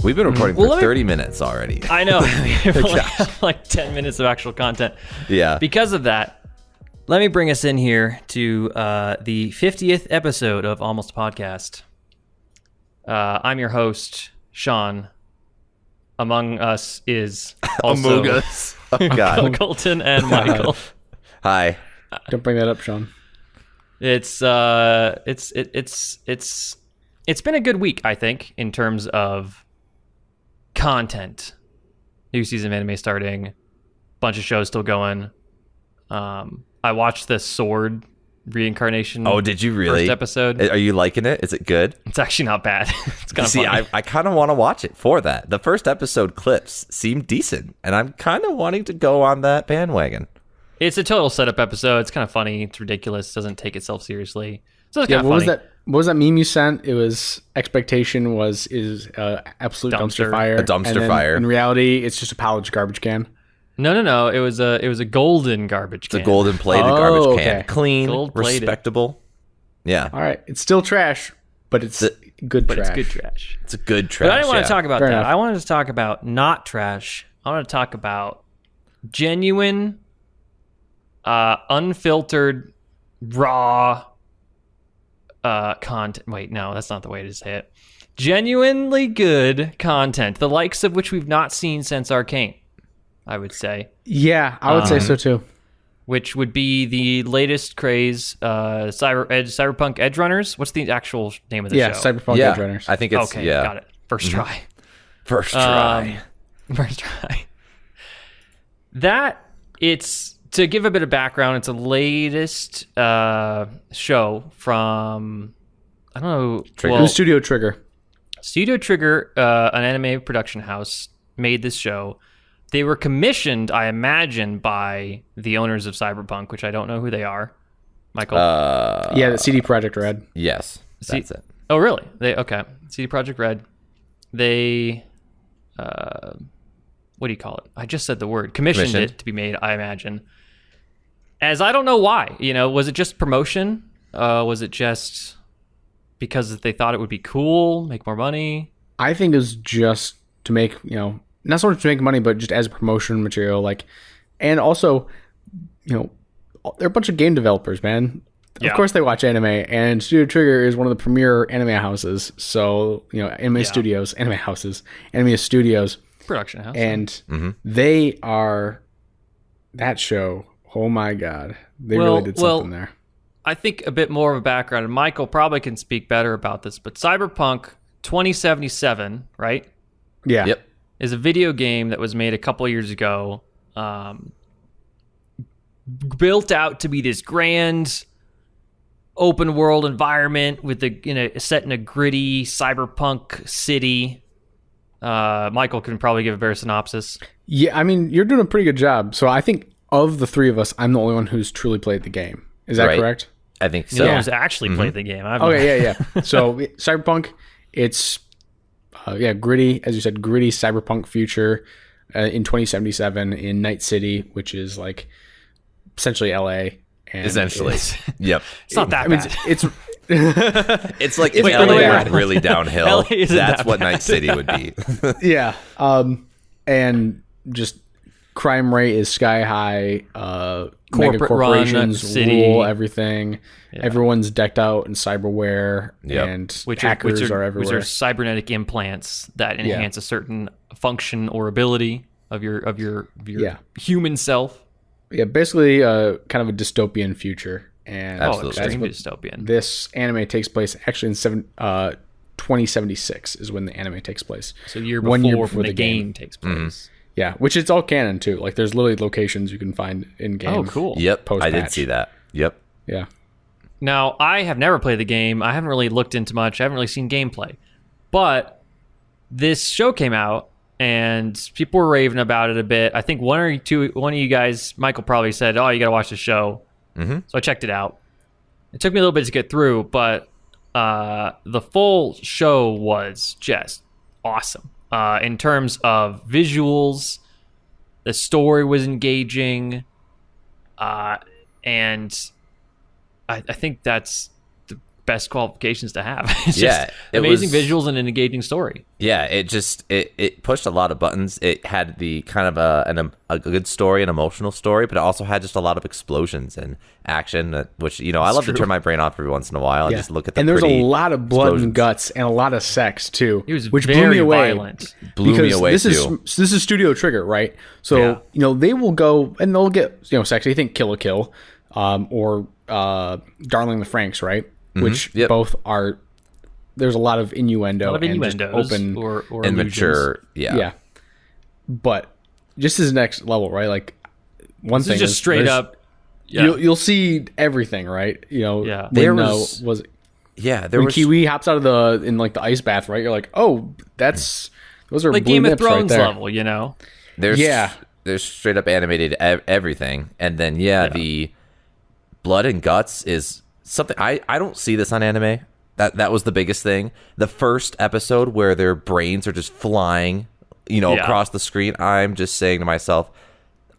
We've been recording for 30 minutes already. I know. We only have like 10 minutes of actual content. Yeah. Because of that, let me bring us in here to the 50th episode of Almost a Podcast. I'm your host, Sean. Among us is also Among us. Oh, God. Colton and Michael. Hi. Don't bring that up, Sean. It's been a good week, I think, in terms of content. New season of anime starting, bunch of shows still going. I watched the Sword reincarnation. Oh, did you really? First episode. Are you liking it? Is it good? It's actually not bad. It's kind of See, funny. I kind of want to watch it for that. The first episode clips seem decent, and I'm kind of wanting to go on that bandwagon. It's a total setup episode. It's kind of funny. It's ridiculous. It doesn't take itself seriously. So it's Yeah, kind of what funny. was that? What was that meme you sent? It was expectation is absolute dumpster fire. A dumpster and then fire. In reality, it's just a college garbage can. No. It was a golden garbage can. It's a golden plated Oh, garbage can. okay. Clean, Gold-plated. respectable. Yeah. All right, it's still trash, but it's good But trash. it's good trash. It's a good trash. But I didn't want to talk about Fair that. enough. I wanted to talk about not trash. I want to talk about genuine, unfiltered, raw content. Wait, no, that's not the way to say it. Genuinely good content, the likes of which we've not seen since Arcane, I would say. Yeah, I would say so too. Which would be the latest craze, Cyberpunk Edgerunners. What's the actual name of the Yeah, show? Cyberpunk Yeah, Edgerunners. I think it's, Okay, yeah. got it. First try. First try. First try. It's to give a bit of background. It's the latest show from I don't know. Trigger. Well, Studio Trigger. Studio Trigger, an anime production house, made this show. They were commissioned, I imagine, by the owners of Cyberpunk, which I don't know who they are. Michael. Yeah, the CD Projekt Red. Yes. That's it. Oh, really? Okay. CD Projekt Red. They, what do you call it? I just said the word. Commissioned it to be made, I imagine. As I don't know why. Was it just promotion? Was it just because they thought it would be cool, make more money? I think it was just to make, not so much to make money, but just as a promotion material. And also, they're a bunch of game developers, man. Yeah. Of course they watch anime, and Studio Trigger is one of the premier anime houses. So, anime studios, Production house. and they are that show. Oh my God. They really did something there. I think a bit more of a background, and Michael probably can speak better about this, but Cyberpunk 2077, right? Yeah. Yep. Is a video game that was made a couple of years ago, built out to be this grand open world environment with set in a gritty cyberpunk city. Michael can probably give a better synopsis. Yeah, I mean, you're doing a pretty good job. So I think of the three of us, I'm the only one who's truly played the game. Is that Right. correct? I think So so. no one's actually played the game. Okay, yeah. So Cyberpunk, it's gritty, as you said, gritty cyberpunk future in 2077 in Night City, which is like essentially LA. And Essentially. Yep. It's not that I mean, bad. it's It's like if Wait, LA LA went really downhill, LA isn't that's that what bad. Night City would be. yeah. And just crime rate is sky high. Mega Corporate run corporations city. rule everything. Everyone's decked out in cyberware, Yep. and which hackers are everywhere. Which are cybernetic implants that enhance a certain function or ability of your human self. Yeah, basically kind of a dystopian future. And Absolutely. that's Extreme what dystopian. this anime takes place actually in 2076 is when the anime takes place. So year 1 year before before the the game takes place. Yeah, which it's all canon too. Like there's literally locations you can find in game. Oh, cool. Yep. I did Post-patch. see that. Yep. Yeah. Now, I have never played the game. I haven't really looked into much. I haven't really seen gameplay. But this show came out, and people were raving about it a bit. I think one of you guys, Michael, probably said, "Oh, you got to watch the show." So I checked it out. It took me a little bit to get through, but the full show was just awesome in terms of visuals. The story was engaging, and I think that's best qualifications to have. It's Yeah, just it amazing was- visuals and an engaging story. Yeah, it pushed a lot of buttons. It had the kind of a good story, an emotional story, but it also had just a lot of explosions and action, which I love to turn my brain off every once in a while and just look at the and there's a pretty lot of blood and explosions. guts and a lot of sex too, It was which very blew me away. violent. Blew me Because away this too. this is Studio Trigger, right? So they will go and they'll get sexy. I think Kill a Kill, or Darling the Franks, right? Which Yep. both are. There's a lot of innuendo, A lot of and just innuendos open or and illusions. mature. Yeah. But just as next level, right? Like one This thing is just straight there's- up. Yeah. You'll see everything, right? Yeah. When, There was There when was Kiwi hops out of the ice bath, right? You're like, oh, those are like blue Game of nips right Thrones there. level, there's straight up animated everything, and then the blood and guts is something I don't see this on anime. That was the biggest thing. The first episode where their brains are just flying, across the screen. I'm just saying to myself,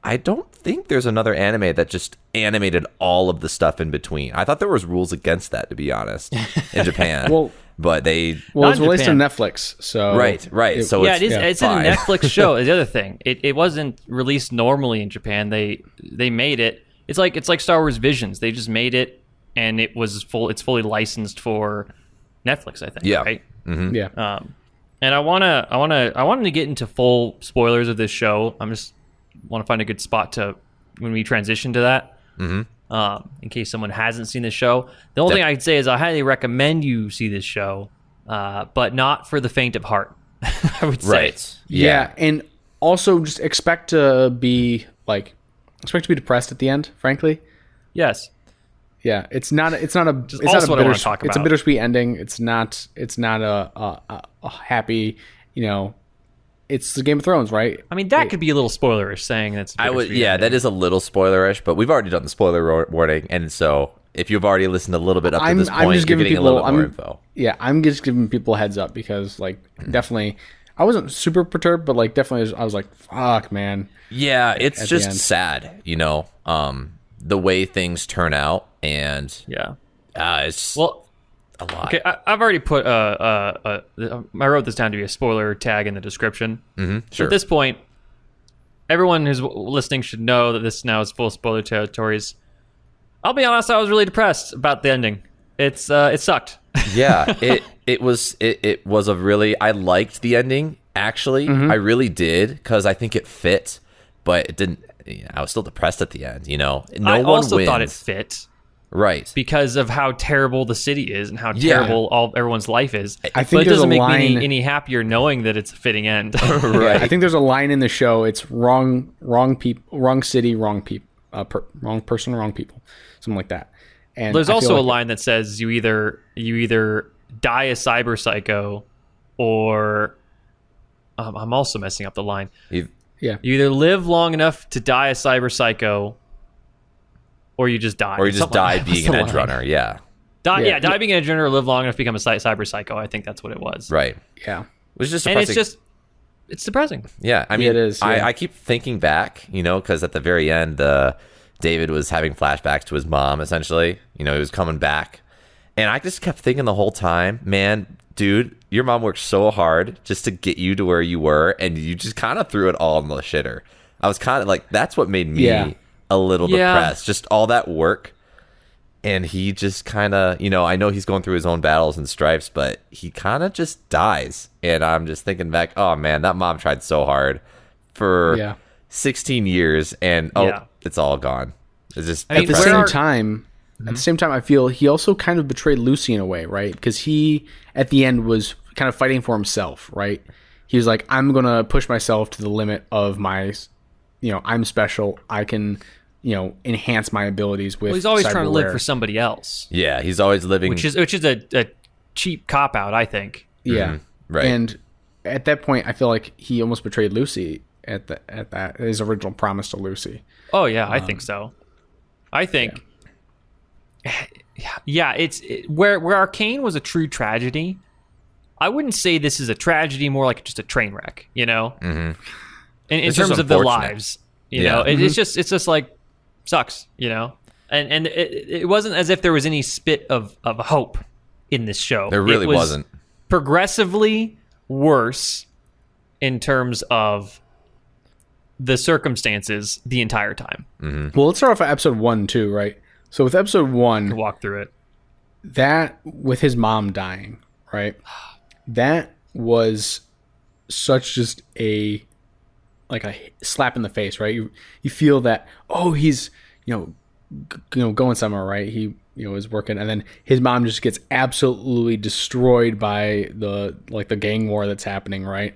I don't think there's another anime that just animated all of the stuff in between. I thought there was rules against that, to be honest, in Japan. Well, but they Well, it's Not in released Japan. on Netflix, so right. So Yeah, it is. It's fine. a Netflix show. Is the other thing. It wasn't released normally in Japan. They made it. It's like Star Wars Visions. They just made it, and it's fully licensed for Netflix, I think. Yeah. Right. yeah. And I wanted to get into full spoilers of this show. I'm just want to find a good spot to when we transition to that. In case someone hasn't seen the show, the only thing I could say is I highly recommend you see this show, but not for the faint of heart. I would say. Right. Yeah, and also just expect to be depressed at the end. Frankly, Yes. yeah, it's not a also what I wanna talk It's a about. bittersweet ending. It's not a happy. It's the Game of Thrones, right? I mean, that could be a little spoilerish saying that's. I would, that is a little spoilerish, but we've already done the spoiler warning, and so if you've already listened a little bit up to this point, just you're giving getting a people. little bit more info. Yeah, I'm just giving people a heads up because, definitely, I wasn't super perturbed, but definitely, I was like, "Fuck, man." Yeah, it's at the just end. sad, the way things turn out, and Yeah. it's Well, a lot. okay. I've already put I wrote this down to be a spoiler tag in the description. Sure. At this point, everyone who's listening should know that this now is full spoiler territories. I'll be honest, I was really depressed about the ending. It sucked. Yeah, it was a really, I liked the ending actually. I really did, because I think it fit, but it didn't. I was still depressed at the end. No I one also wins. thought it fit Right. because of how terrible the city is and how terrible everyone's life is. I think but it there's doesn't a make line. me any happier knowing that it's a fitting end. I think there's a line in the show. It's wrong people, wrong city, wrong people, wrong person, wrong people, something like that. And There's I feel also a like- line that says you either die a cyber psycho, or I'm also messing up the line. Yeah, You either live long enough to die a cyber psycho, or you just die. Or you just Something like die that. being What's an the edge line? runner. Yeah. Die being an edge runner, or live long enough to become a cyber psycho. I think that's what it was. Right. yeah. Which is just And depressing. it's depressing. Yeah, I mean, it is, yeah. I keep thinking back, because at the very end, David was having flashbacks to his mom, essentially. He was coming back. And I just kept thinking the whole time, man, dude, your mom worked so hard just to get you to where you were, and you just kind of threw it all in the shitter. I was kind of like, that's what made me Yeah. a little Yeah. depressed. Just all that work. And he just kind of, I know he's going through his own battles and stripes, but he kind of just dies. And I'm just thinking back, oh man, that mom tried so hard for Yeah. 16 years, and Yeah. it's all gone. It's just I mean, At the where same are- time, I feel he also kind of betrayed Lucy in a way, right? Because he, at the end, was kind of fighting for himself, right? He was like, I'm going to push myself to the limit of my, I'm special. I can, enhance my abilities with Well, he's always trying to live cyberware. for somebody else, yeah, he's always living. which is a cheap cop out, I think. Yeah. right. And at that point, I feel like he almost betrayed Lucy at that his original promise to Lucy. Oh yeah, I think so. I think, yeah, where Arcane was a true tragedy. I wouldn't say this is a tragedy, more like just a train wreck. In It's terms just of their unfortunate. lives, Yeah. it's just like sucks, and it wasn't as if there was any spit of hope in this show. There really wasn't. Progressively worse in terms of the circumstances the entire time. Well, let's start off at episode 1 too, right? So with episode 1, Walk through it. that with his mom dying, right? That was such just a slap in the face, right? You feel that, oh, he's going somewhere, right? He is working, and then his mom just gets absolutely destroyed by the gang war that's happening, right?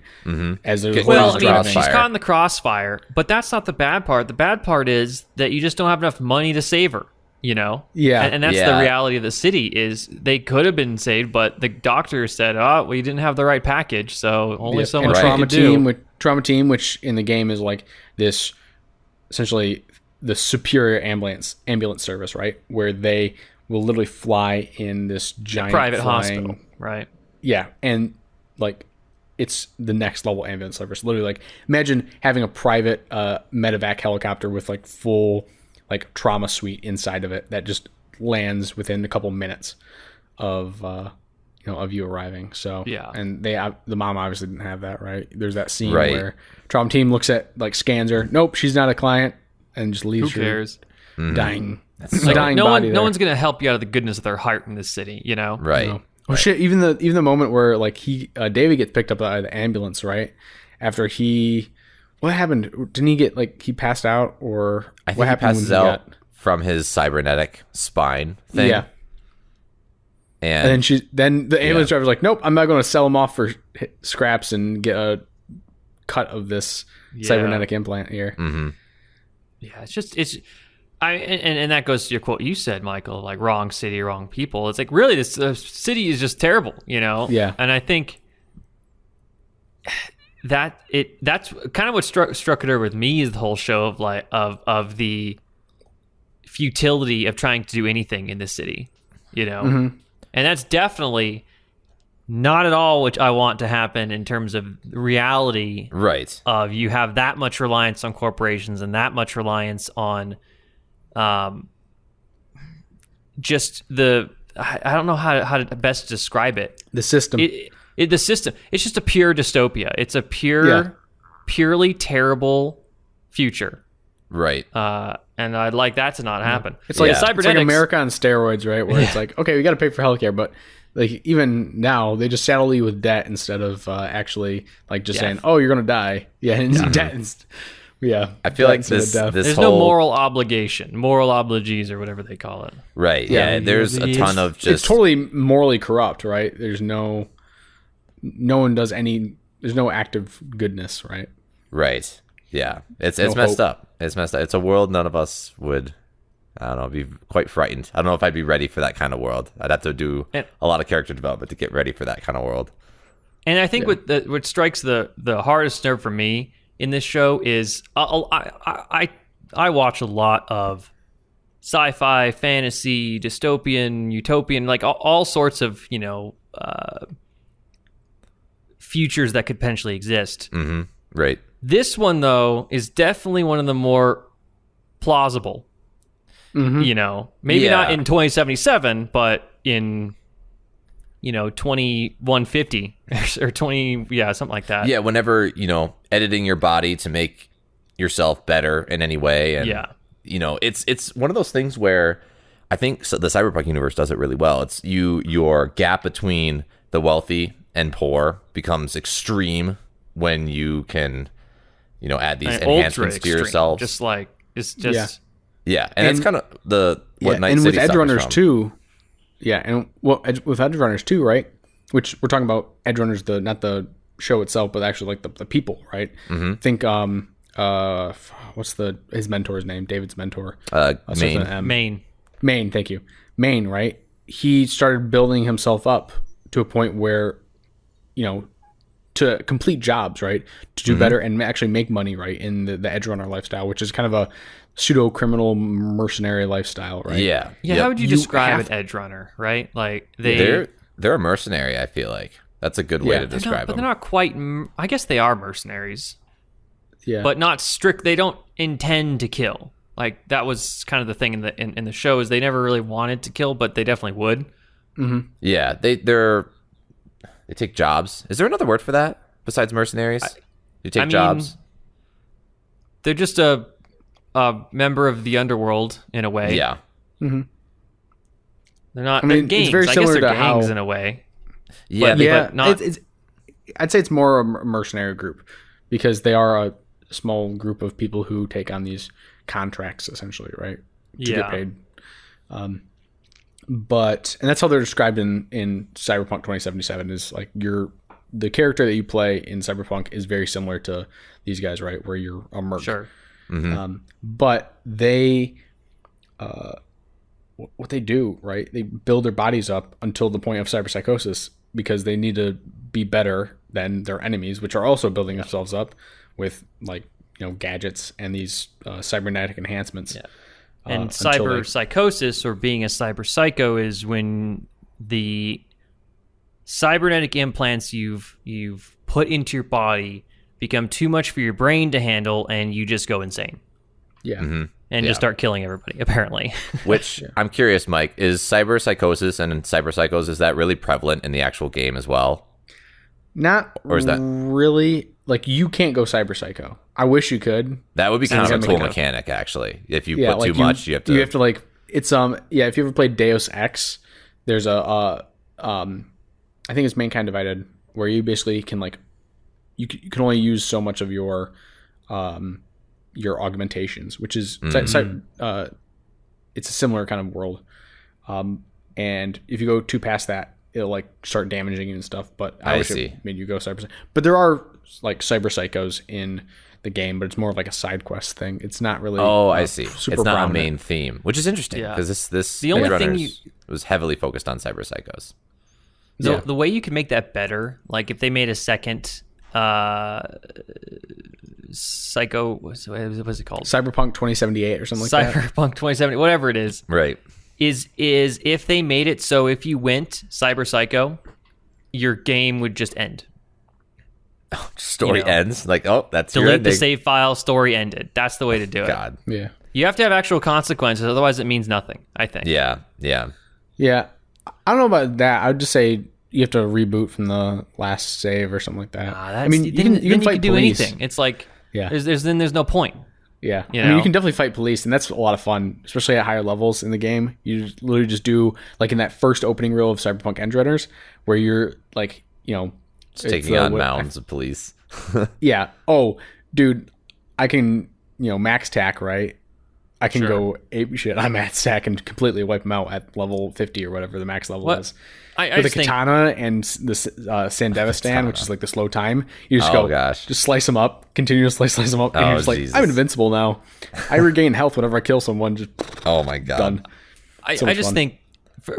As there's she's caught in the crossfire, but that's not the bad part. The bad part is that you just don't have enough money to save her. Yeah, and that's the reality of the city. Is they could have been saved, but the doctor said, "Oh, we didn't have the right package, so only so much we could do." Trauma team, which in the game is like this, essentially the superior ambulance service, right? Where they will literally fly in this giant private hospital, right? Yeah, and like it's the next level ambulance service. Literally, like imagine having a private medevac helicopter with like full trauma suite inside of it that just lands within a couple minutes of you arriving. So and the mom obviously didn't have that, right? There's that scene where trauma team looks at scans her. Nope, she's not a client, and just leaves her dying. Dying no body. No one's gonna help you out of the goodness of their heart in this city, Right. No. Oh shit! Even the moment where David gets picked up by the ambulance, right? After what happened? Didn't he get he passed out, or I think what happened he passes out from his cybernetic spine thing. Yeah. And then the ambulance driver's like, nope, I'm not going to sell him off for scraps and get a cut of this cybernetic implant here. Mm-hmm. Yeah, and that goes to your quote you said, Michael, like wrong city, wrong people. It's like really this city is just terrible, Yeah. And I think that's kind of what struck it over with me is the whole show of the futility of trying to do anything in this city, Mm-hmm. And that's definitely not at all what I want to happen in terms of reality. Right. Of you have that much reliance on corporations and that much reliance on just I don't know how to best describe it. The system. The system. It's just a pure dystopia. It's a purely terrible future. Right. And I'd like that to not happen. It's like it's like America on steroids, right? Where it's like, okay, we got to pay for healthcare, but even now they just saddle you with debt instead of actually just saying, oh, you're gonna die. Yeah, and debt. I feel like there's no moral obligation, moral obligees, or whatever they call it. Right. Yeah. There's a ton of just. It's totally morally corrupt, right? There's no one does any. There's no active goodness, right? Right. Yeah. It's messed up. It's messed up. It's a world none of us would, I don't know, be quite frightened. I don't know if I'd be ready for that kind of world. I'd have to do a lot of character development to get ready for that kind of world. And I think what strikes the hardest nerve for me in this show is I watch a lot of sci-fi, fantasy, dystopian, utopian, all sorts of futures that could potentially exist. Mm-hmm. Right. This one though is definitely one of the more plausible. Mm-hmm. Maybe not in 2077, but in 2150 or 20, something like that. Yeah, whenever, editing your body to make yourself better in any way. And, it's one of those things where I think the Cyberpunk universe does it really well. It's your gap between the wealthy and poor becomes extreme when you can, add these enhancements to yourself. Yeah, and it's kind of what Night City with Edgerunners from. too. Yeah, and with Edgerunners too, right? Which we're talking about Edgerunners, not the show itself, but actually the people, right? Mm-hmm. Think what's his mentor's name? David's mentor. Maine. Maine, thank you. Maine, right? He started building himself up to a point where, to complete jobs, right? To do better and actually make money, right? In the Edgerunner lifestyle, which is kind of a pseudo criminal mercenary lifestyle, right? Yeah. How would you describe an Edgerunner, right? Like they're a mercenary. I feel like that's a good way to describe them. But they're not quite. I guess they are mercenaries. Yeah. But not strict. They don't intend to kill. Like that was kind of the thing in the show is they never really wanted to kill, but they definitely would. Yeah, they take jobs. Is there another word for that besides mercenaries? You take jobs. They're just a member of the underworld in a way. Yeah. They're not. I mean, gangs. it's very I similar guess they're to gangs how- in a way. Yeah. But not. I'd say it's more a mercenary group because they are a small group of people who take on these contracts essentially, right? To get paid. But that's how they're described in Cyberpunk 2077 is like the character that you play in Cyberpunk is very similar to these guys, right? Where you're a merc. Sure. But they, what they do, right? They build their bodies up until the point of cyberpsychosis because they need to be better than their enemies, which are also building themselves up with like, gadgets and these cybernetic enhancements. Yeah. And cyber psychosis, or being a cyber psycho, is when the cybernetic implants you've put into your body become too much for your brain to handle, and you just go insane. Yeah. And just start killing everybody, apparently. Which I'm curious, Mike, is cyber psychosis and cyber psychos, is that really prevalent in the actual game as well? Not Or is that really, like, you can't go cyber psycho. I wish you could. That would be kind of a Sounds cool like mechanic, actually. If you Yeah, put like too much, you have to like, it's if you ever played Deus Ex, there's I think it's Mankind Divided, where you basically can like you can only use so much of your augmentations, which is it's a similar kind of world. And if you go too past that, it'll like start damaging you and stuff. But I wish see. it made you go cyber. But there are like cyber psychos in the game, but it's more of like a side quest thing. It's not really. Oh, I see. Super It's not prominent. a main theme, which is interesting because this The only thing Edgerunners was heavily focused on cyber psychos. The way you can make that better, like if they made a second psycho, what's it called? Cyberpunk 2078 or something like that. Cyberpunk 2070, whatever it is. Right. Is if they made it so if you went cyber psycho, your game would just end. Story ends like, oh, that's your Delete ending. the save file, story ended. That's the way to do it. God. Yeah. You have to have actual consequences, otherwise it means nothing, I think. Yeah. Yeah. I don't know about that. I would just say you have to reboot from the last save or something like that. I mean, you can fight do police. anything. It's like Yeah. there's no point. Yeah, You I mean, know? you can definitely fight police, and that's a lot of fun, especially at higher levels in the game. You just literally just do like in that first opening reel of Cyberpunk Edgerunners, where you're like, Just taking on mounds of police. Yeah. Oh, dude, I can max tack, right? I can go ape shit on max tack and completely wipe them out at level 50 or whatever the max level is. I With just the think katana and the Sandevistan, which is like the slow time, you just Oh, gosh. just slice them up, continue to slice them up, and Oh, you're just like, Jesus. I'm invincible now. I regain health whenever I kill someone. Just Oh my God. done. I So much just fun. think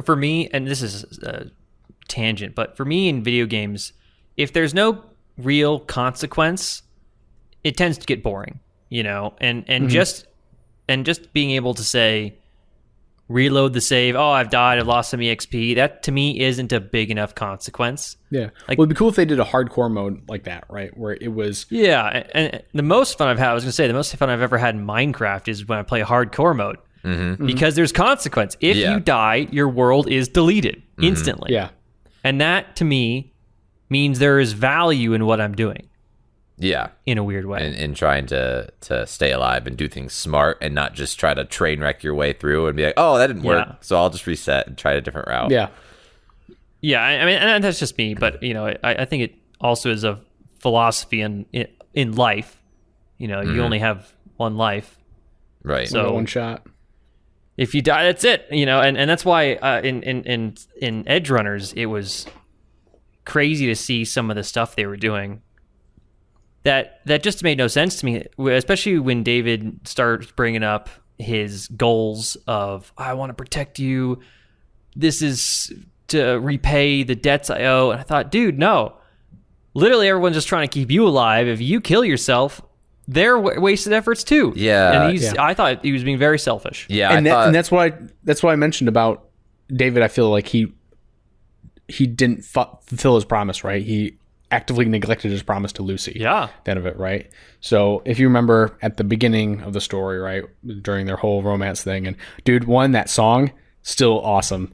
for me, and this is a tangent, but for me in video games, if there's no real consequence, it tends to get boring, and just being able to say, reload the save. Oh, I've died. I've lost some EXP. That to me isn't a big enough consequence. Yeah. Like- Well, it'd be cool if they did a hardcore mode like that, right? Where it was. Yeah, and the most fun I've had, I was going to say, the most fun I've ever had in Minecraft is when I play hardcore mode. Because there's consequence. If Yeah. you die, your world is deleted instantly. Yeah. And that, to me, means there is value in what I'm doing Yeah. in a weird way. And trying to stay alive and do things smart and not just try to train wreck your way through and be like, oh, that didn't work. Yeah. So I'll just reset and try a different route. Yeah. Yeah, I mean, and that's just me, but, I think it also is a philosophy in life. You only have one life. Right. So- One shot. If you die, that's it. And that's why in Edgerunners, it was crazy to see some of the stuff they were doing. That just made no sense to me, especially when David starts bringing up his goals of, I want to protect you. This is to repay the debts I owe. And I thought, dude, no. Literally, everyone's just trying to keep you alive. If you kill yourself, they're wasted efforts too. Yeah. And I thought he was being very selfish. Yeah. And, I thought, and that's why I mentioned about David. I feel like he didn't fulfill his promise, right? He actively neglected his promise to Lucy. Yeah. At the end of it, right? So if you remember at the beginning of the story, right, during their whole romance thing, and dude, that song, still awesome.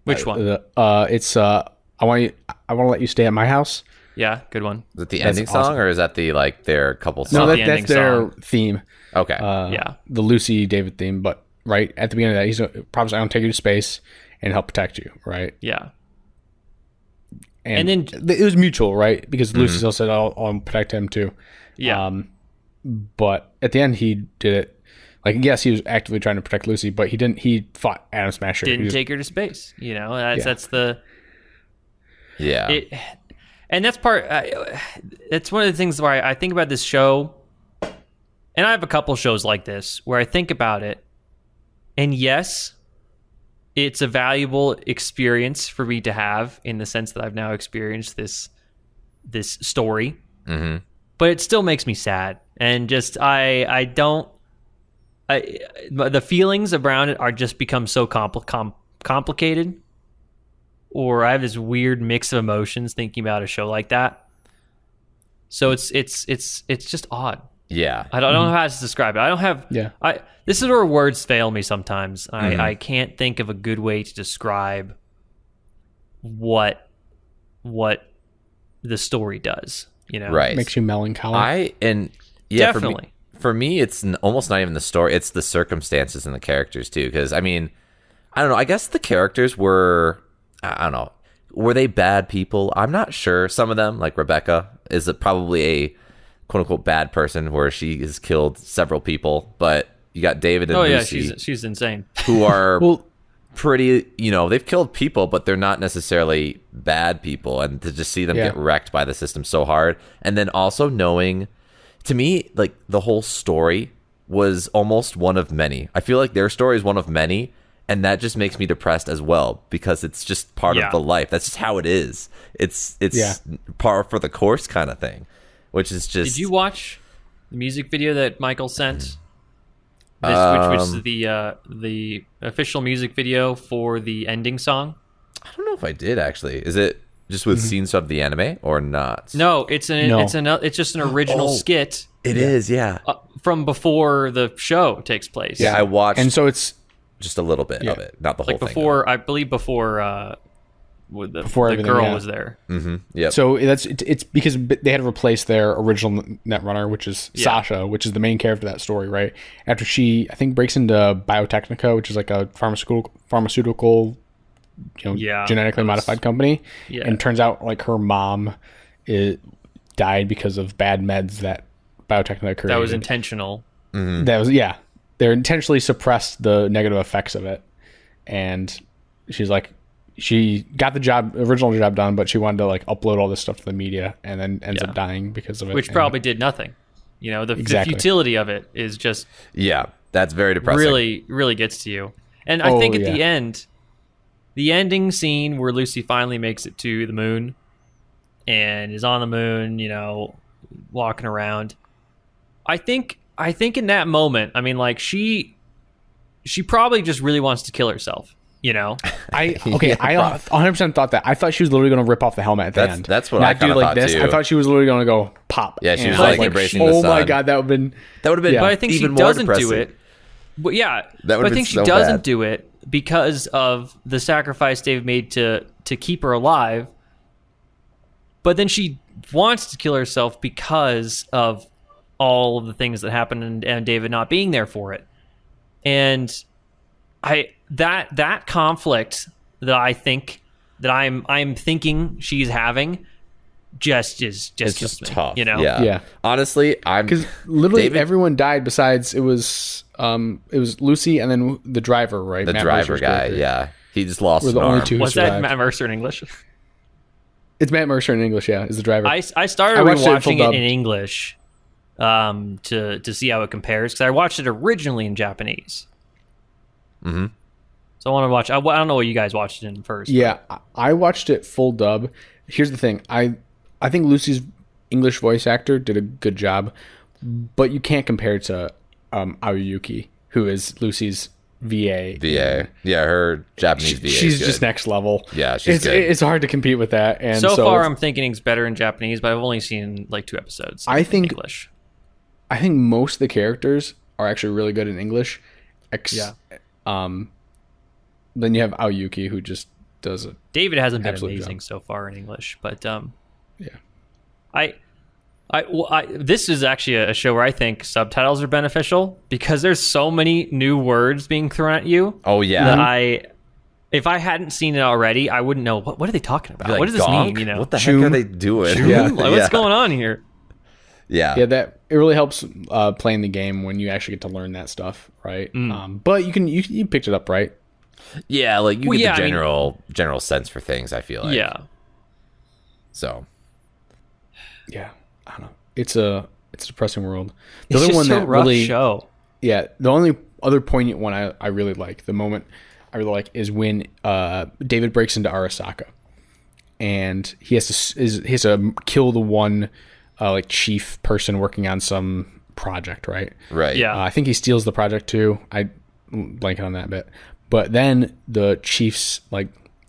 Which one? It's I want to let you stay at my house. Yeah, good one. Is it the ending song, or is that the like their couple No, song? the ending that's their song. theme. Okay. Yeah. The Lucy David theme. But right at the beginning of that, he's promised, "I don't take you to space and help protect you." Right. Yeah. And then it was mutual, right? Because Lucy still said, "I'll protect him too." Yeah. But at the end, he did it. Like, yes, he was actively trying to protect Lucy, but he didn't. He fought Atom Smasher. Didn't He was- take her to space. You know, that's Yeah. that's the Yeah. and that's part. It's one of the things where I think about this show, and I have a couple shows like this where I think about it, and yes, it's a valuable experience for me to have in the sense that I've now experienced this story, but it still makes me sad, and just the feelings around it are just become so complicated, or I have this weird mix of emotions thinking about a show like that. So it's just odd. Yeah. I don't know how to describe it. I don't have. Yeah. This is where words fail me sometimes. I can't think of a good way to describe what the story does. You know, Right. makes you melancholic. Definitely. For me, it's almost not even the story; it's the circumstances and the characters too. Because I mean, I don't know. I guess the characters were, I don't know, were they bad people? I'm not sure. Some of them, like Rebecca, is probably a quote unquote bad person, where she has killed several people. But you got David and Lucy, yeah, she's insane. who are Well, pretty, they've killed people, but they're not necessarily bad people. And to just see them get wrecked by the system so hard, and then also knowing, to me, like the whole story was almost one of many. I feel like their story is one of many, and that just makes me depressed as well, because it's just part of the life. That's just how it is. It's par for the course kind of thing, which is just. Did you watch the music video that Michael sent? Which is the official music video for the ending song? I don't know if I did actually. Is it just with scenes of the anime or not? No, it's just an original skit. It is, yeah. From before the show takes place. Yeah, I watched, and so it's just a little bit of it, not the whole like thing. before. I believe before the everything, girl was there. Yep. So it's because they had to replace their original Netrunner, which is Sasha, which is the main character of that story, right? After she, I think, breaks into Biotechnica, which is like a pharmaceutical genetically modified company, and turns out like her mom died because of bad meds that Biotechnica created. That was intentional. That was they intentionally suppressed the negative effects of it, and she's like, she got the original job done, but she wanted to like upload all this stuff to the media, and then ends up dying because of it. Which probably did nothing. The futility of it is just that's very depressing. really, really gets to you. And I think at the end, the ending scene where Lucy finally makes it to the moon and is on the moon, walking around. I think in that moment, I mean, like she probably just really wants to kill herself. I 100% thought that. I thought she was literally going to rip off the helmet at the end. That's what I kind of thought too. I thought she was literally going to go pop. Yeah, she was like embracing the sun. Oh my god, that would have been. But I think she doesn't do it. But I think she doesn't do it because of the sacrifice Dave made to keep her alive. But then she wants to kill herself because of all of the things that happened and David not being there for it. And that conflict that I think that I'm thinking she's having is just tough. Yeah. Honestly, because literally everyone died besides it was Lucy and then the driver, right? The Matt driver Mercer's guy. character. Yeah, he just lost We're an the only arm. two who Was that survived. Matt Mercer in English? It's Matt Mercer in English. Yeah, is the driver. I started watched watching full it dub. in English to see how it compares, because I watched it originally in Japanese. Mm-hmm. So I want to watch. I don't know what you guys watched it in first. Yeah, I watched it full dub. Here's the thing. I think Lucy's English voice actor did a good job, but you can't compare it to Aoyuki, who is Lucy's VA. VA. Yeah, her Japanese VA. She's is good. just next level. Yeah, she's good. It's hard to compete with that. And so far, I'm thinking it's better in Japanese, but I've only seen like 2 episodes. I think English. I think most of the characters are actually really good in English. Then you have Aoyuki, who just does it. David hasn't been Absolute amazing job. so far in English, but Yeah. This is actually a show where I think subtitles are beneficial because there's so many new words being thrown at you. Oh yeah. That if I hadn't seen it already, I wouldn't know what are they talking about. Like, what does this gonk? mean? You know, What the heck are they doing? Yeah. Like, what's going on here? Yeah. Yeah, that it really helps playing the game when you actually get to learn that stuff, right? But you picked it up, right? Yeah, like you get the I mean- general sense for things, I feel like. Yeah. So Yeah, I don't know. It's a depressing world. The It's other just one a that rough really, show. yeah, the only other poignant one I really like, the moment I really like, is when David breaks into Arasaka, and he has to kill the one like chief person working on some project, right? right. Yeah. I think he steals the project too. I blanking on that bit, but then the chief's like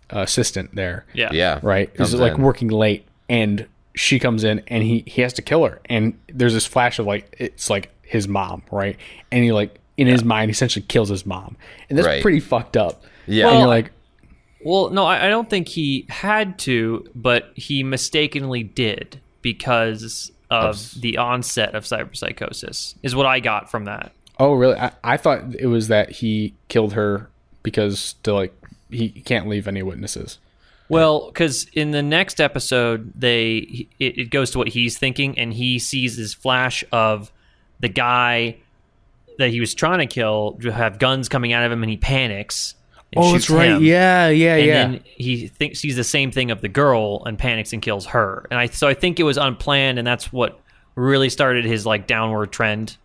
assistant there, Yeah. Yeah. right, Comes is like in. working late, and she comes in, and he has to kill her, and there's this flash of like it's like his mom, right, and he like in his mind essentially kills his mom, and that's Right. pretty fucked up. Yeah. And you're like, Well, no, I don't think he had to, but he mistakenly did because of the onset of cyberpsychosis, is what I got from that. oh really? I thought it was that he killed her because he can't leave any witnesses. Well, because in the next episode, it goes to what he's thinking, and he sees this flash of the guy that he was trying to kill have guns coming out of him, and he panics. And Oh, shoots that's right. him. Yeah. And then he sees the same thing of the girl and panics and kills her. And I think it was unplanned, and that's what really started his like downward trend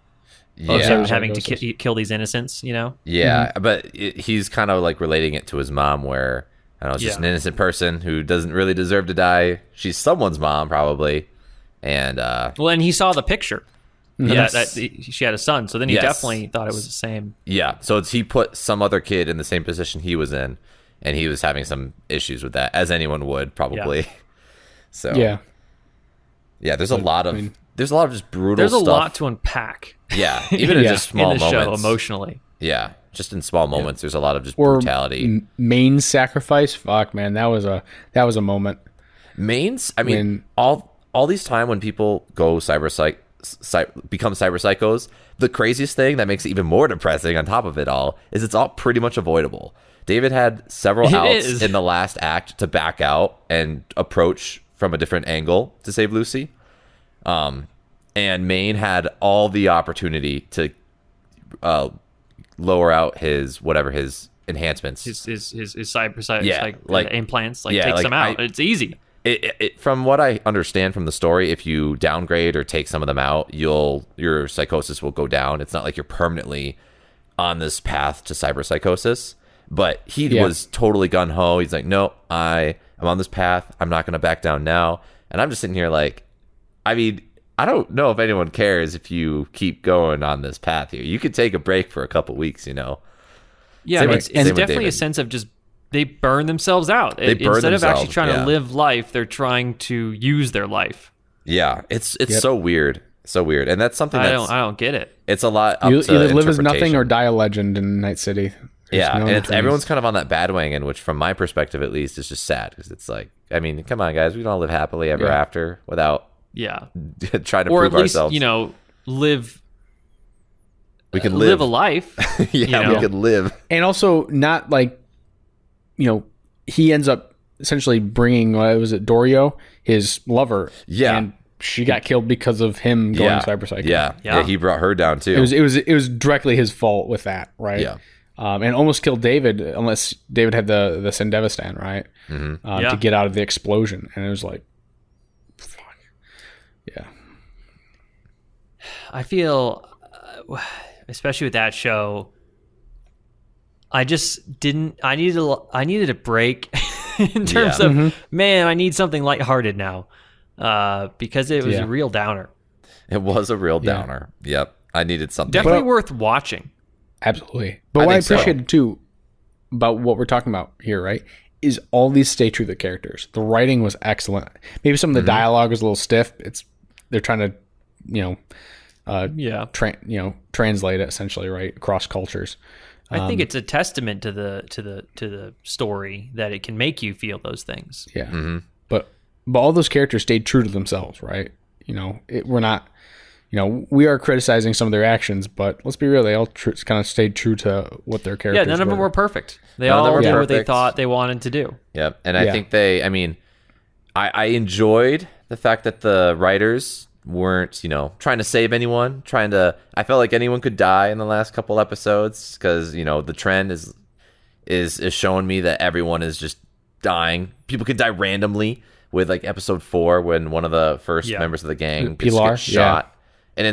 of Yeah. him having to kill these innocents. You know? Yeah, but he's kind of like relating it to his mom, where I don't know, it's just an innocent person who doesn't really deserve to die. She's someone's mom, probably, and Well, and he saw the picture. Yes. That she had a son, so then he Yes. definitely thought it was the same. yeah. So he put some other kid in the same position he was in, and he was having some issues with that, as anyone would probably. So Yeah. there's a lot of just brutal. There's a stuff. lot to unpack. Yeah, even in Yeah. just small in the show moments. emotionally. Yeah, just in small moments, there's a lot of just Or brutality. main sacrifice. Fuck, man, that was a moment. Mains, I mean, all these time when people go become cyber psychos, the craziest thing that makes it even more depressing on top of it all is it's all pretty much avoidable. David had several It outs is. in the last act to back out and approach from a different angle to save Lucy. And Maine had all the opportunity to lower out his enhancements. His cyber Yeah, like- implants, yeah, takes like them out. It's easy. From what I understand from the story, if you downgrade or take some of them out, your psychosis will go down. It's not like you're permanently on this path to cyberpsychosis. But he was totally gun ho. He's like, no, I'm on this path. I'm not going to back down now. And I'm just sitting here like, I mean, I don't know if anyone cares if you keep going on this path here. You could take a break for a couple weeks, you know. Yeah, Same with- it's same with definitely a David. sense of just they burn themselves out. They burn Instead of actually themselves, trying yeah. to live life, they're trying to use their life. Yeah, it's so weird. So weird. And that's something I that's don't get it. it's a lot up You to either live as nothing interpretation. or die a legend in Night City. There's Yeah, no and it's, in everyone's kind of on that bandwagon, which from my perspective at least is just sad because it's like, I mean, come on, guys, we don't live happily ever after without Yeah, trying to or prove at least ourselves. live we can live live a life. yeah, know? we can live. and also not like, he ends up essentially bringing Dorio, his lover. Yeah. and she got killed because of him going Yeah, cyber psycho. Yeah. he brought her down too. It was directly his fault with that, right? Yeah. And almost killed David, unless David had the Sendevistan, right? Yeah. To get out of the explosion, and it was like, fuck, yeah. I feel, especially with that show, I just didn't. I needed a break in terms of man. I need something lighthearted now, because it was a real downer. It was a real downer. Yep, I needed something. Definitely worth watching. Absolutely. But what I think so. appreciated too about what we're talking about here, right, is all these stay true to the characters. The writing was excellent. Maybe some of the dialogue was a little stiff. They're trying to, Yeah. translate it essentially, right, across cultures. I think it's a testament to the story that it can make you feel those things. Yeah. Mm-hmm. But all those characters stayed true to themselves, right? We're not, we are criticizing some of their actions, but let's be real, they all kind of stayed true to what their characters were. Yeah, none of them were perfect. They None of them all were did what they perfect. thought they wanted to do. Yep. And I think I enjoyed the fact that the writers weren't, trying to save anyone, I felt like anyone could die in the last couple episodes because, the trend is showing me that everyone is just dying. People could die randomly with like episode 4 when one of the first members of the gang Pilar, gets shot. And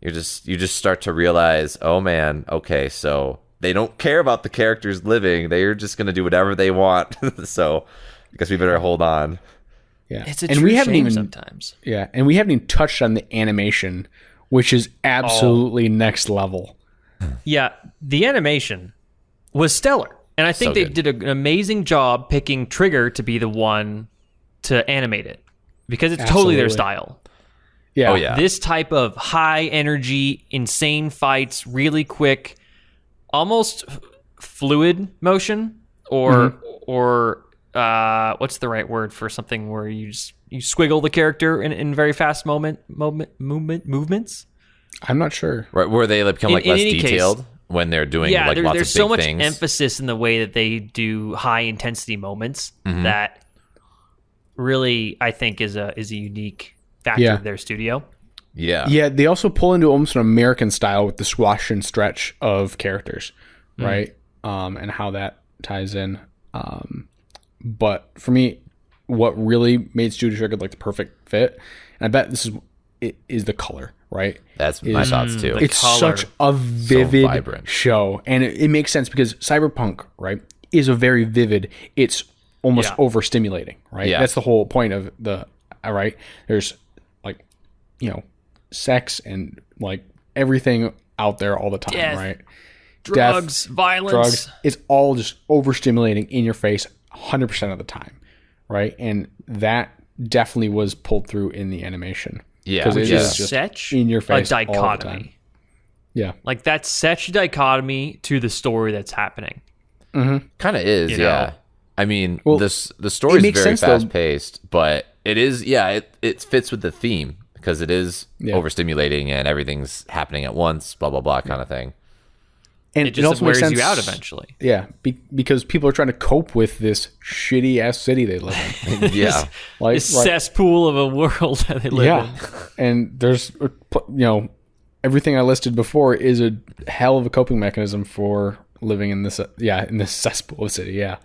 you just start to realize, oh man, okay, so they don't care about the characters living. They're just going to do whatever they want. So I guess we better hold on. Yeah. It's a true shame sometimes. Yeah, and we haven't even touched on the animation, which is absolutely next level. Yeah, the animation was stellar. And I think they did an amazing job picking Trigger to be the one to animate it because it's totally their style. Yeah. Oh, yeah. This type of high energy, insane fights, really quick, almost fluid motion or what's the right word for something where you squiggle the character in very fast movements? I'm not sure. Right, where they become like In less any case, detailed when they're doing like lots there's of big so much things. emphasis in the way that they do high intensity moments that really I think is a unique factor of their studio. Yeah. Yeah, they also pull into almost an American style with the swash and stretch of characters, right? And how that ties in. But for me, what really made Studio Trigger like the perfect fit, and I bet it is the color, right? That's my thoughts too. It's color. such a vivid vibrant show, and it makes sense because Cyberpunk, right, is a very vivid. It's almost overstimulating, right? Yeah. That's the whole point of right. There's like, sex and like everything out there all the time, Death, right? Drugs, violence. Drugs. It's all just overstimulating in your face 100% of the time, right? And that definitely was pulled through in the animation. Yeah. Because it Yeah. is just Such in your face a all the time. dichotomy. Yeah. Like that's such a dichotomy to the story that's happening. Kind of is, You yeah. know? I mean, Well, the story is makes very sense, though. fast paced, but it is, it fits with the theme because it is overstimulating and everything's happening at once, blah blah blah, kind of thing. And It just also makes wears sense, you out eventually. Yeah, because people are trying to cope with this shitty ass city they live in. Yeah, Like, This cesspool of a world that they live in. And there's everything I listed before is a hell of a coping mechanism for living in this in this cesspool of city. Yeah,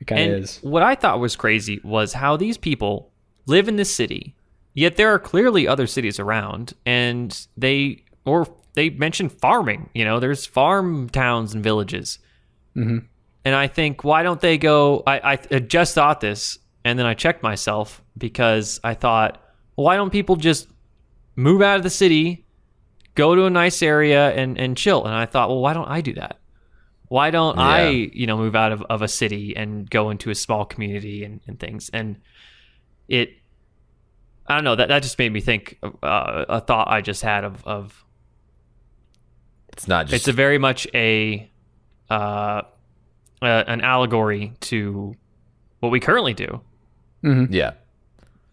it kind of And is. what I thought was crazy was how these people live in this city, yet there are clearly other cities around, and they mention farming. There's farm towns and villages. And I think, why don't they go? I just thought this, and then I checked myself because I thought, well, why don't people just move out of the city, go to a nice area and chill? And I thought, well, why don't I do that? Why don't I, move out of a city and go into a small community and things? And I don't know, that just made me think a thought I just had of it's not just. it's a very much an allegory to what we currently do. Yeah,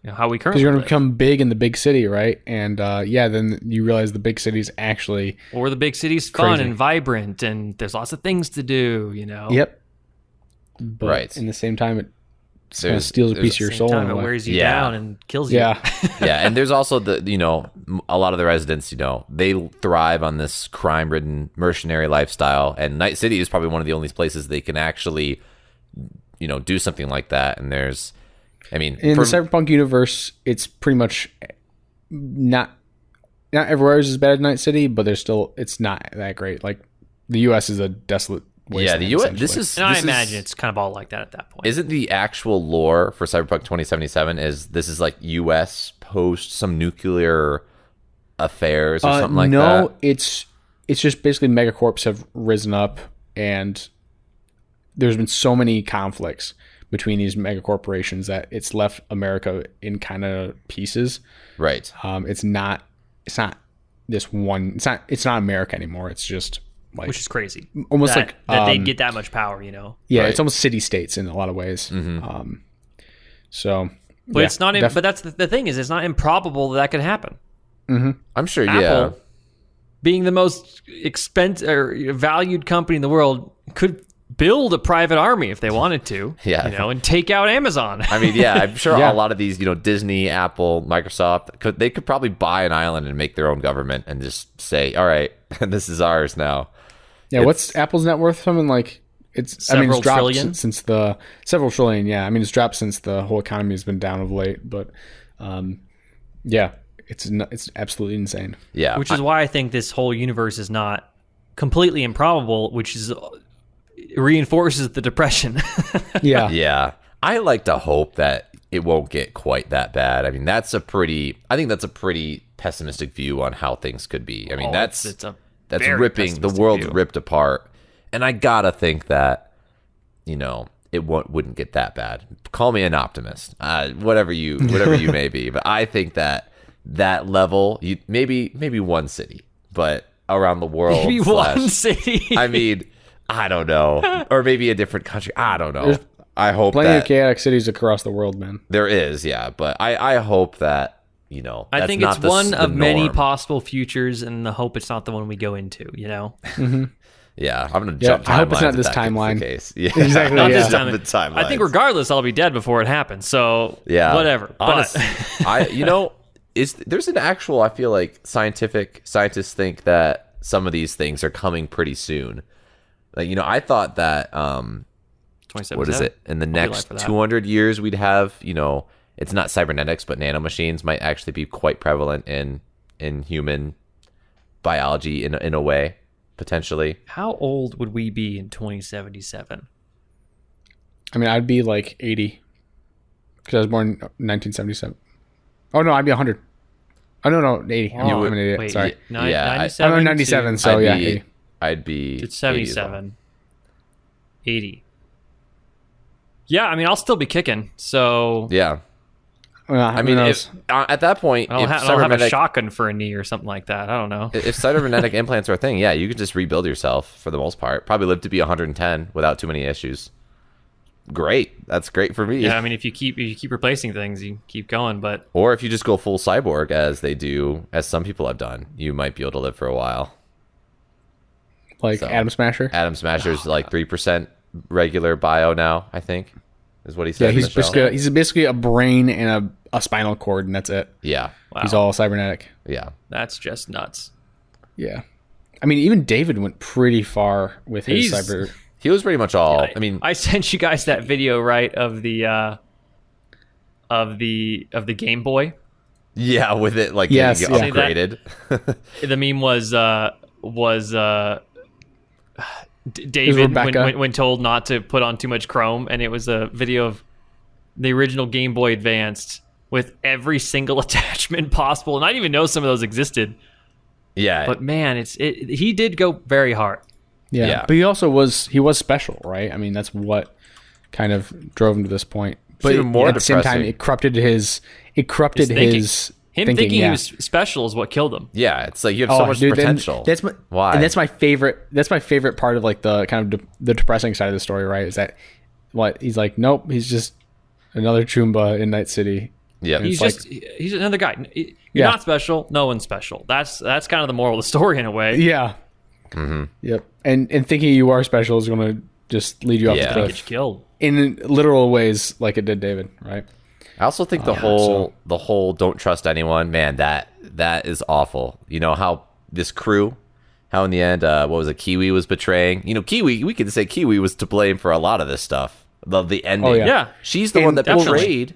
How we Because currently you're going live. to become big in the big city, right? And then you realize the big city's actually Or the big city's fun Crazy. and vibrant, and there's lots of things to do. Yep. But Right. in the same time, it kind of There's- steals a there's- piece of your Same soul. time, in a it way. wears you Yeah. down and kills you. Yeah. yeah, and there's also a lot of the residents, they thrive on this crime-ridden mercenary lifestyle, and Night City is probably one of the only places they can actually, do something like that. And there's, In the Cyberpunk universe, it's pretty much not everywhere is as bad as Night City, but it's not that great. Like the U.S. is a desolate wasteland. the U.S. essentially. This is. And I this is- imagine it's kind of all like that at that point. Isn't the actual lore for Cyberpunk 2077 is like U.S. post some nuclear affairs or something like no, that? it's just basically megacorps have risen up, and there's been so many conflicts between these megacorporations that it's left America in kind of pieces. Right. It's not this one. It's not America anymore. It's just like, which is crazy. Almost that, like that they get that much power, you know. Yeah, Right. it's almost city states in a lot of ways. So, But it's not. But that's the thing is, it's not improbable that that could happen. I'm sure. Apple, being the most expensive or valued company in the world, could build a private army if they wanted to. Yeah. You know, and take out Amazon. I mean, yeah, I'm sure Yeah. a lot of these, Disney, Apple, Microsoft, they could probably buy an island and make their own government and just say, all right, this is ours now. Yeah, what's Apple's net worth? Something like it's Several dropped trillion? since the several trillion. Yeah, I mean it's dropped since the whole economy has been down of late. But yeah, it's absolutely insane. Yeah. Which is why I think this whole universe is not completely improbable, which is reinforces the depression. Yeah, Yeah. I like to hope that it won't get quite that bad. I mean, I think that's a pretty pessimistic view on how things could be. I mean, that's a ripping very the pessimistic world's view. ripped apart. And I gotta think that, it wouldn't get that bad. Call me an optimist, whatever you may be. But I think that level, maybe one city, but around the world. Maybe one city. I mean, I don't know, or maybe a different country. I don't know. I hope plenty that of chaotic cities across the world, man. there is, yeah. But I hope that I that's think not it's one the of many norm. possible futures, and the hope it's not the one we go into. You know. Yeah, I'm gonna jump. I hope it's timelines not if this that could be the timeline. case. Yeah, Exactly, I'll yeah. just Time- jump the timelines. I think regardless, I'll be dead before it happens. So Yeah, whatever. Honest, there's an actual. I feel like scientists think that some of these things are coming pretty soon. Like I thought that 27. what is it in the I'll be alive next for that. 200 years we'd have it's not cybernetics but nanomachines might actually be quite prevalent in human biology in a way potentially. How old would we be in 2077? I mean, I'd be like 80 because I was born in 1977. Oh no, I'd be 100. Oh no, 80. Oh, I'm an idiot. wait, Sorry. Yeah, 97 I'm 97, so yeah, 80. I'd be It's 80 as well. 77. 80. Yeah, I mean, I'll still be kicking. So Yeah, Well, I who mean knows? at that point I'll if have a cybernetic shotgun for a knee or something like that. I don't know. if cybernetic implants are a thing, yeah, you can just rebuild yourself for the most part. Probably live to be 110 without too many issues. Great, that's great for me. Yeah, I mean, if you keep replacing things, you keep going. But Or if you just go full cyborg, as some people have done, you might be able to live for a while. Like so- Atom Smasher. Adam Smasher's like 3% regular bio now, I think, is what he said. Yeah, in the show. he's basically a brain and a spinal cord, and that's it. Yeah, wow, He's all cybernetic. yeah. that's just nuts. Yeah. I mean, even David went pretty far with his He's- cyber. He was pretty much all. I mean, I sent you guys that video, right, of the Game Boy. yeah, with it like Yes, getting yeah. upgraded. The meme was David Rebecca. when told not to put on too much chrome, and it was a video of the original Game Boy Advanced with every single attachment possible, and I didn't even know some of those existed. Yeah, But man, he did go very hard. Yeah. Yeah. But he was special, right? I mean, that's what kind of drove him to this point. But even more at the same time, depressing. it corrupted his Him thinking yeah. he was special is what killed him. yeah. It's like you have so much dude, then potential. That's my, Why? And that's my favorite. That's my favorite part of like the kind of the depressing side of the story, right? Is that what he's like? Nope, he's just another Choomba in Night City. Yeah, He's another guy. You're Yeah. not special. No one's special. That's kind of the moral of the story in a way. Yeah. Yep. And thinking you are special is going to just lead you off Yeah. the Get cliff you killed. in literal ways, like it did David, right? I also think the whole don't trust anyone, man, that is awful. You know how this crew, how in the end, what was it, Kiwi was betraying? Kiwi, we could say Kiwi was to blame for a lot of this stuff. The ending. Oh, yeah. Yeah. She's the And one that definitely. betrayed,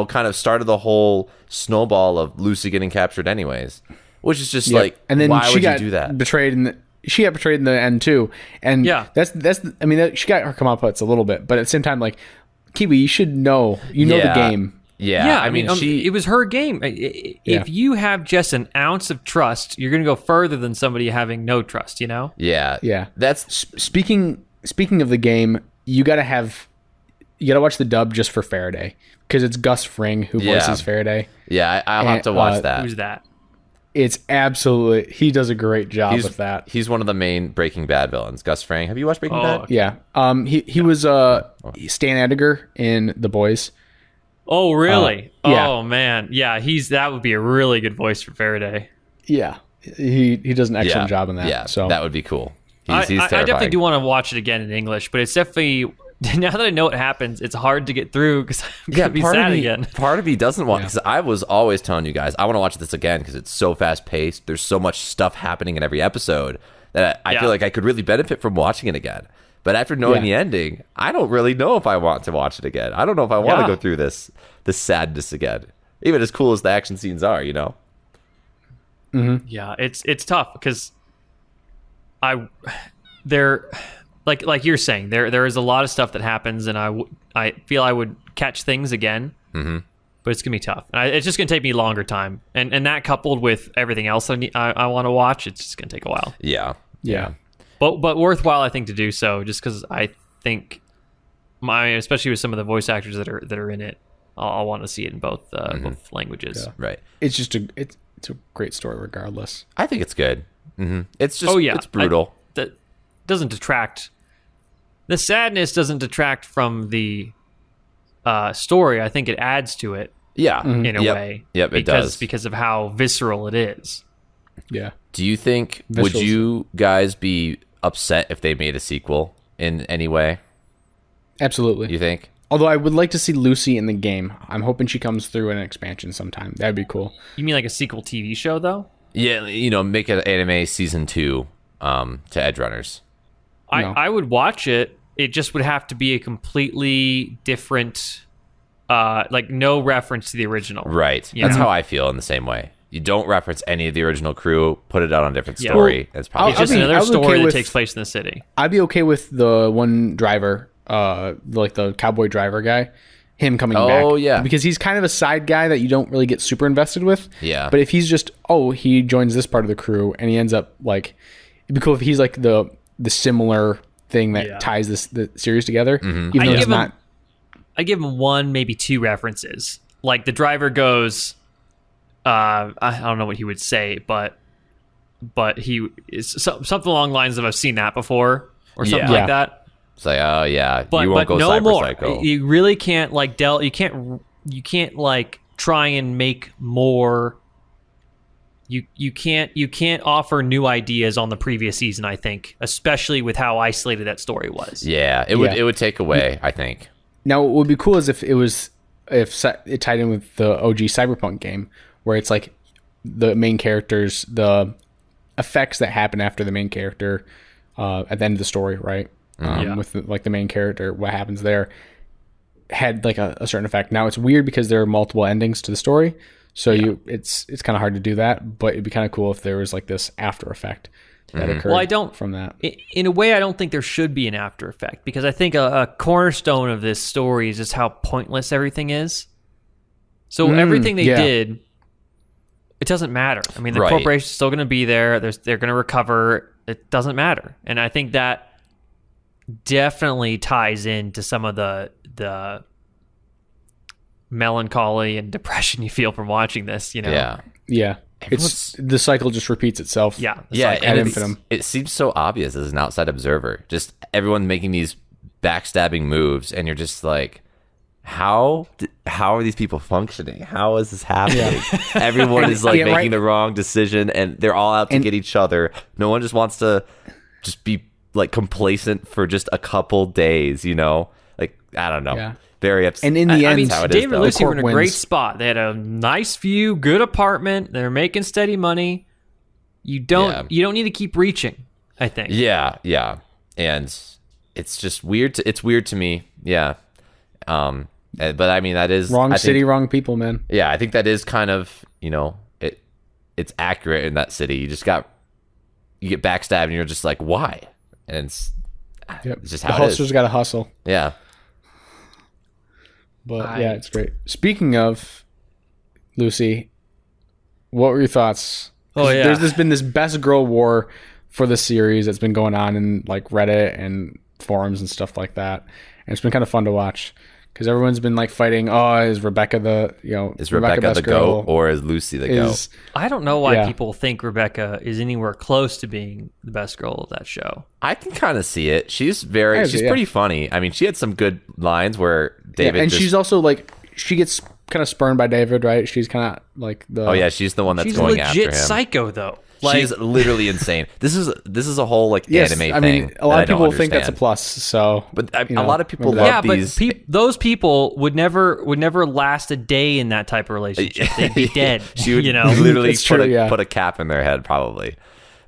kind of started the whole snowball of Lucy getting captured anyways. Which is just Yep. like, and then why she would got you do that? betrayed she got betrayed in the end too. And Yeah. she got her comeuppance a little bit, but at the same time, like Kiwi, you should know, the game. Yeah, I mean, it was her game. If you have just an ounce of trust, you're going to go further than somebody having no trust, Yeah. Yeah. That's Speaking of the game, you gotta watch the dub just for Faraday because it's Gus Fring who voices Faraday. I'll have to watch that. Who's that? It's absolutely, he does a great job with that. He's one of the main Breaking Bad villains. Gus Fring. Have you watched Breaking Bad? Yeah. He was Stan Edgar in The Boys. Oh, really? Yeah. Oh, man. Yeah, that would be a really good voice for Faraday. Yeah. He does an excellent job in that. Yeah, so that would be cool. I He's terrifying. definitely do want to watch it again in English, but it's definitely, now that I know what happens, it's hard to get through because I'm going to be sad again. Part of me doesn't want, because I was always telling you guys, I want to watch this again because it's so fast paced. There's so much stuff happening in every episode that I feel like I could really benefit from watching it again. But after knowing the ending, I don't really know if I want to watch it again. I don't know if I want to go through this sadness again, even as cool as the action scenes are, you know? Mm-hmm. Yeah, it's tough because there, like you're saying, there is a lot of stuff that happens, and I feel I would catch things again, but it's gonna be tough. And it's just gonna take me a longer time, and that coupled with everything else I want to watch, it's just gonna take a while. Yeah. But worthwhile, I think, to do so, just because I think especially with some of the voice actors that are in it, I'll want to see it in both languages. Yeah. Right. It's just it's a great story regardless. I think it's good. It's just it's brutal. That doesn't detract. The sadness doesn't detract from the story. I think it adds to it. Yeah, in a way. Yep, it does because of how visceral it is. Yeah. Do you think would you guys be upset if they made a sequel in any way? Absolutely. You think? Although I would like to see Lucy in the game. I'm hoping she comes through in an expansion sometime. That'd be cool. You mean like a sequel TV show, though? Yeah, make an anime season 2 to Edgerunners. I would watch it. It just would have to be a completely different, like no reference to the original. Right. That's how I feel in the same way. You don't reference any of the original crew, put it out on a different story. That's probably it's just another story that takes place in the city. I'd be okay with the one driver, like the cowboy driver guy, him coming back. Oh, yeah. Because he's kind of a side guy that you don't really get super invested with. Yeah. But if he's just, he joins this part of the crew and he ends up like, it'd be cool if he's like the similar thing that ties the series together. Even though it's not. I give him one, maybe two references. Like the driver goes, I don't know what he would say, but he is something along the lines of "I've seen that before" or something like that. It's like, oh yeah, but you won't go no cyber more. psycho. You really can't like you can't like try and make more. You can't offer new ideas on the previous season. I think, especially with how isolated that story was. Yeah, it would take away. I think. Now, what would be cool is if it tied in with the OG Cyberpunk game, where it's like the main characters, the effects that happen after the main character at the end of the story, right? With the main character, what happens there had like a certain effect. Now it's weird because there are multiple endings to the story, so it's kind of hard to do that. But it'd be kind of cool if there was like this after effect that occurred. Well, I don't from that. In a way, I don't think there should be an after effect because I think a cornerstone of this story is just how pointless everything is. So everything they did, it doesn't matter. I mean, the corporation's still going to be there. They're going to recover. It doesn't matter. And I think that definitely ties into some of the melancholy and depression you feel from watching this, Yeah. The cycle just repeats itself. Yeah. And it seems so obvious as an outside observer. Just everyone making these backstabbing moves, and you're just like, how are these people functioning? How is this happening? Everyone is like making the wrong decision, and they're all out to get each other. No one just wants to just be like complacent for just a couple days, Like, I don't know. Yeah. Very upset. And in the end, Dave and Lucy were in a great spot. They had a nice view, good apartment. They're making steady money. You don't need to keep reaching, I think. Yeah. And it's just weird. It's weird to me. Yeah. But I mean, that is wrong city, wrong people, man. Yeah. I think that is kind of, it's accurate in that city. You get backstabbed and you're just like, why? And it's just how the hustler's got to hustle. Yeah. But it's great. Speaking of Lucy, what were your thoughts? Oh yeah, there's been this best girl war for the series that's been going on in like Reddit and forums and stuff like that, and it's been kind of fun to watch because everyone's been like fighting. Oh, is Rebecca is Rebecca best the girl? goat or is Lucy the goat? I don't know why people think Rebecca is anywhere close to being the best girl of that show. I can kind of see it. She's pretty funny. I mean, she had some good lines where David and she's also like, she gets kind of spurned by David, right? She's kind of like the. Oh yeah, she's the one that's she's going after him. She's legit psycho though. She's literally insane. This is a whole like anime thing. I mean, a lot of people think that's a plus. So, but a lot of people love these. But those people would never last a day in that type of relationship. They'd be dead. She would literally put a cap in their head, probably.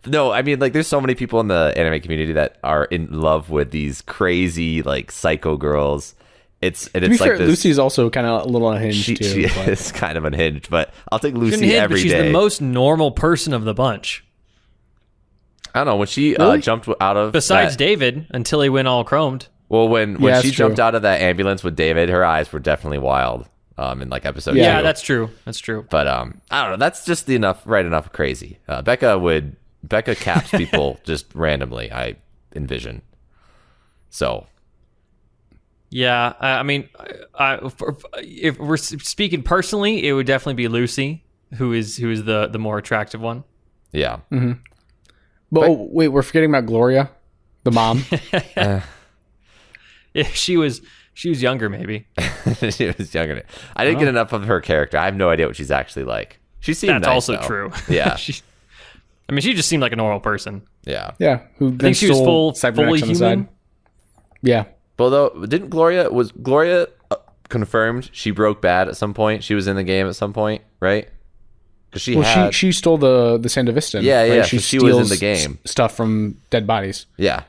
No, I mean, like, there's so many people in the anime community that are in love with these crazy like psycho girls. It's to be like fair, this, Lucy's also kind of a little unhinged too. She is kind of unhinged, but I'll take Lucy every day. She's the most normal person of the bunch. I don't know, when she jumped out of besides David until he went all chromed. Well, when she jumped out of that ambulance with David, her eyes were definitely wild. In like episode 2. Yeah, that's true. That's true. But I don't know. That's just right enough crazy. Becca caps people just randomly. I envision. So. Yeah, I mean, if we're speaking personally, it would definitely be Lucy, who is the more attractive one. Yeah. Mm-hmm. But wait, we're forgetting about Gloria, the mom. If she was younger, maybe. She was younger. I didn't get enough of her character. I have no idea what she's actually like. She seemed That's nice, also though. true. Yeah. she just seemed like a normal person. Yeah. Yeah. Who I think she was fully human. Yeah. Well, though, was Gloria confirmed she broke bad at some point? She was in the game at some point, right? Because she stole the Sandevistan. Yeah, right? yeah. She was in the game. Stuff from dead bodies. Yeah.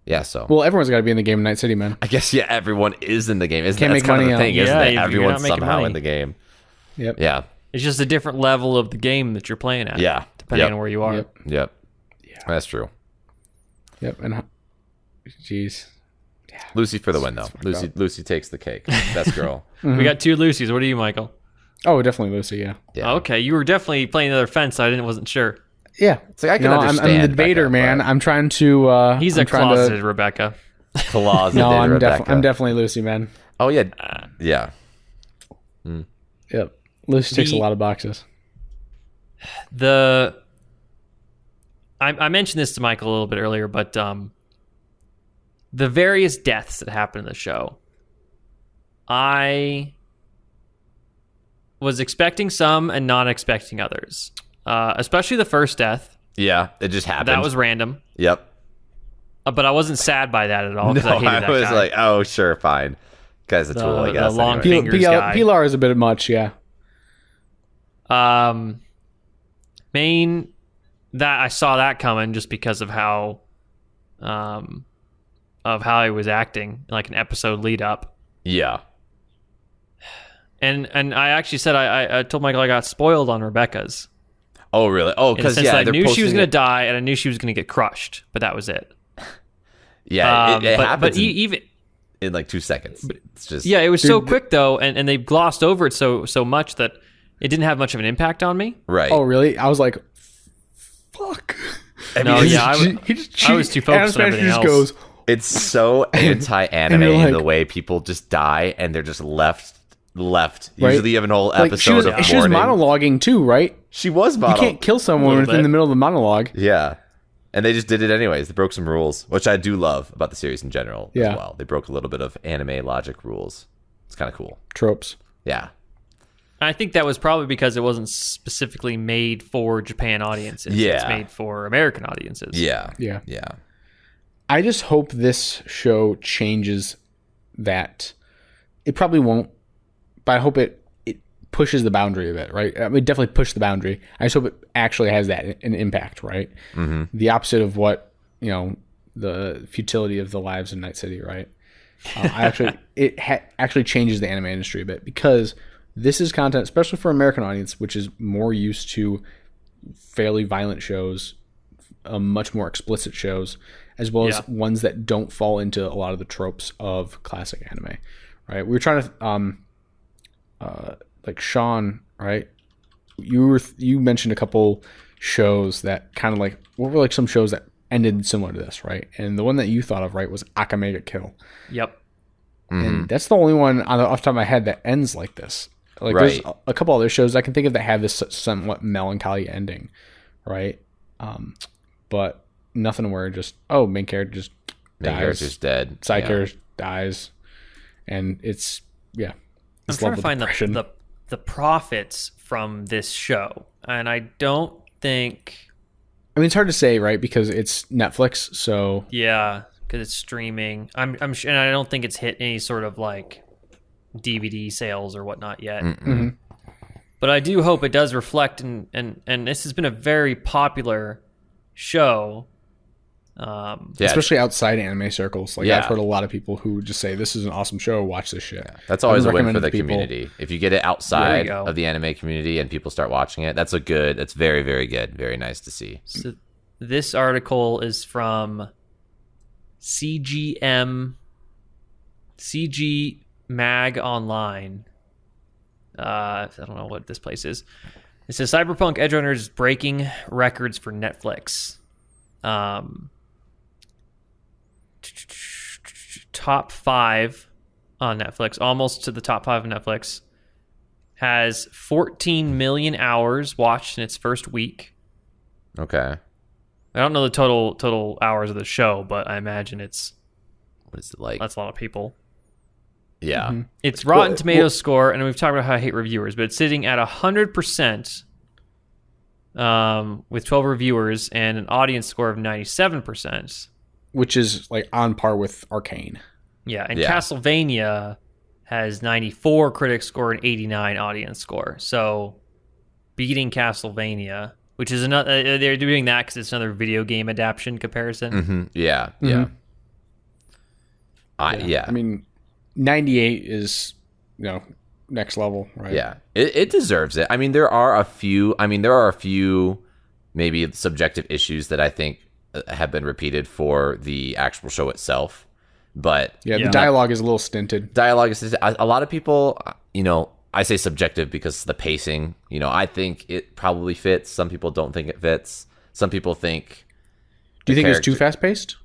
Yeah, so. Well, everyone's got to be in the game in Night City, man. I guess, yeah, everyone is in the game. Isn't Can't that make kind of money the thing, out. isn't Yeah, it? Everyone's making somehow money. in the game. Yep. Yeah. It's just a different level of the game that you're playing at. Yeah. Depending on where you are. Yep. Yeah. That's true. Yep. And jeez. Lucy for the win, though. Lucy takes the cake. Best girl. We got 2 Lucys. What are you, Michael? Oh, definitely Lucy. Yeah. Yeah. Okay, you were definitely playing the other fence. I wasn't sure. Yeah. It's like I can understand. I'm the debater, Becca, man. but I'm trying to. He's I'm a trying closeted Rebecca. Closeted No, I'm Rebecca. definitely Lucy, man. Oh yeah. Yeah. Yep. Lucy ticks a lot of boxes. I mentioned this to Michael a little bit earlier, but the various deaths that happen in the show, I was expecting some and not expecting others. Especially the first death. Yeah, it just happened. That was random. Yep. But I wasn't sad by that at all because I hated that was guy. like, oh, sure, fine. Guy's a tool, I guess. The long anyway. fingers guy. Pilar is a bit much, yeah. Main that I saw that coming just because of how he was acting, like an episode lead up. Yeah. And I actually said I told Michael I got spoiled on Rebecca's. Oh really? Oh, because I knew she was going to die and I knew she was going to get crushed, but that was it. Yeah, it happens. But even in like 2 seconds. It's just it was so quick though, and they glossed over it so much that it didn't have much of an impact on me. Right. Oh really? I was like, fuck. I was too focused on everything else. Goes, it's so anti-anime in the way people just die and they're just left. Right? Usually you have an whole episode of mourning. She was monologuing too, right? She was monologuing. You can't kill someone within the middle of the monologue. Yeah. And they just did it anyways. They broke some rules, which I do love about the series in general as well. They broke a little bit of anime logic rules. It's kind of cool. Tropes. Yeah. I think that was probably because it wasn't specifically made for Japan audiences. Yeah. It's made for American audiences. Yeah. Yeah. Yeah. I just hope this show changes that. It probably won't, but I hope it pushes the boundary a bit, right? I mean, definitely push the boundary. I just hope it actually has an impact, right? Mm-hmm. The opposite of what, the futility of the lives in Night City, right? It actually changes the anime industry a bit because this is content, especially for American audience, which is more used to fairly violent shows, much more explicit shows, as well as ones that don't fall into a lot of the tropes of classic anime, right? We were trying to, like Sean, right? You mentioned a couple shows that kind of like, what were like some shows that ended similar to this, right? And the one that you thought of, right, was Akamega Kill. Yep. and that's the only one off the top of my head that ends like this. Like Right. there's a couple other shows I can think of that have this somewhat melancholy ending, right? But nothing where just main character just Main dies, character's dead. side Yeah. character dies, and it's I'm this trying to level of find depression. the profits from this show, and I don't think. I mean, it's hard to say, right? Because it's Netflix, so Yeah, because it's streaming. I'm sure, and I don't think it's hit any sort of like DVD sales or whatnot yet. Mhm. But I do hope it does reflect, and this has been a very popular show. Yeah, especially outside anime circles. Like Yeah. I've heard a lot of people who just say this is an awesome show. Watch this shit. that's always I a would win for recommend the to people- community. If you get it There outside you go. of the anime community and people start watching it, that's very, very good. Very nice to see. So this article is from CG Mag Online. I don't know what this place is. It says Cyberpunk Edgerunners is breaking records for Netflix. Top 5 on Netflix, almost to the top 5 of Netflix, has 14 million hours watched in its first week. Okay. I don't know the total hours of the show, but I imagine it's What is it like? that's a lot of people. Yeah. Mm-hmm. It's Rotten Tomatoes score, and we've talked about how I hate reviewers, but it's sitting at 100% with 12 reviewers and an audience score of 97%. Which is like on par with Arcane. Yeah, and Yeah. Castlevania has 94 critic score and 89 audience score. So beating Castlevania, which is another, they're doing that because it's another video game adaptation comparison. Mm-hmm. Yeah. Yeah. Yeah. I mean, 98 is next level, right? Yeah, it deserves it. I mean, there are a few maybe subjective issues that I think have been repeated for the actual show itself, but Yeah, the dialogue is a little stinted. dialogue is a lot of people. I say subjective because the pacing. I think it probably fits. Some people don't think it fits. Some people think. Do you think it's too character- fast paced?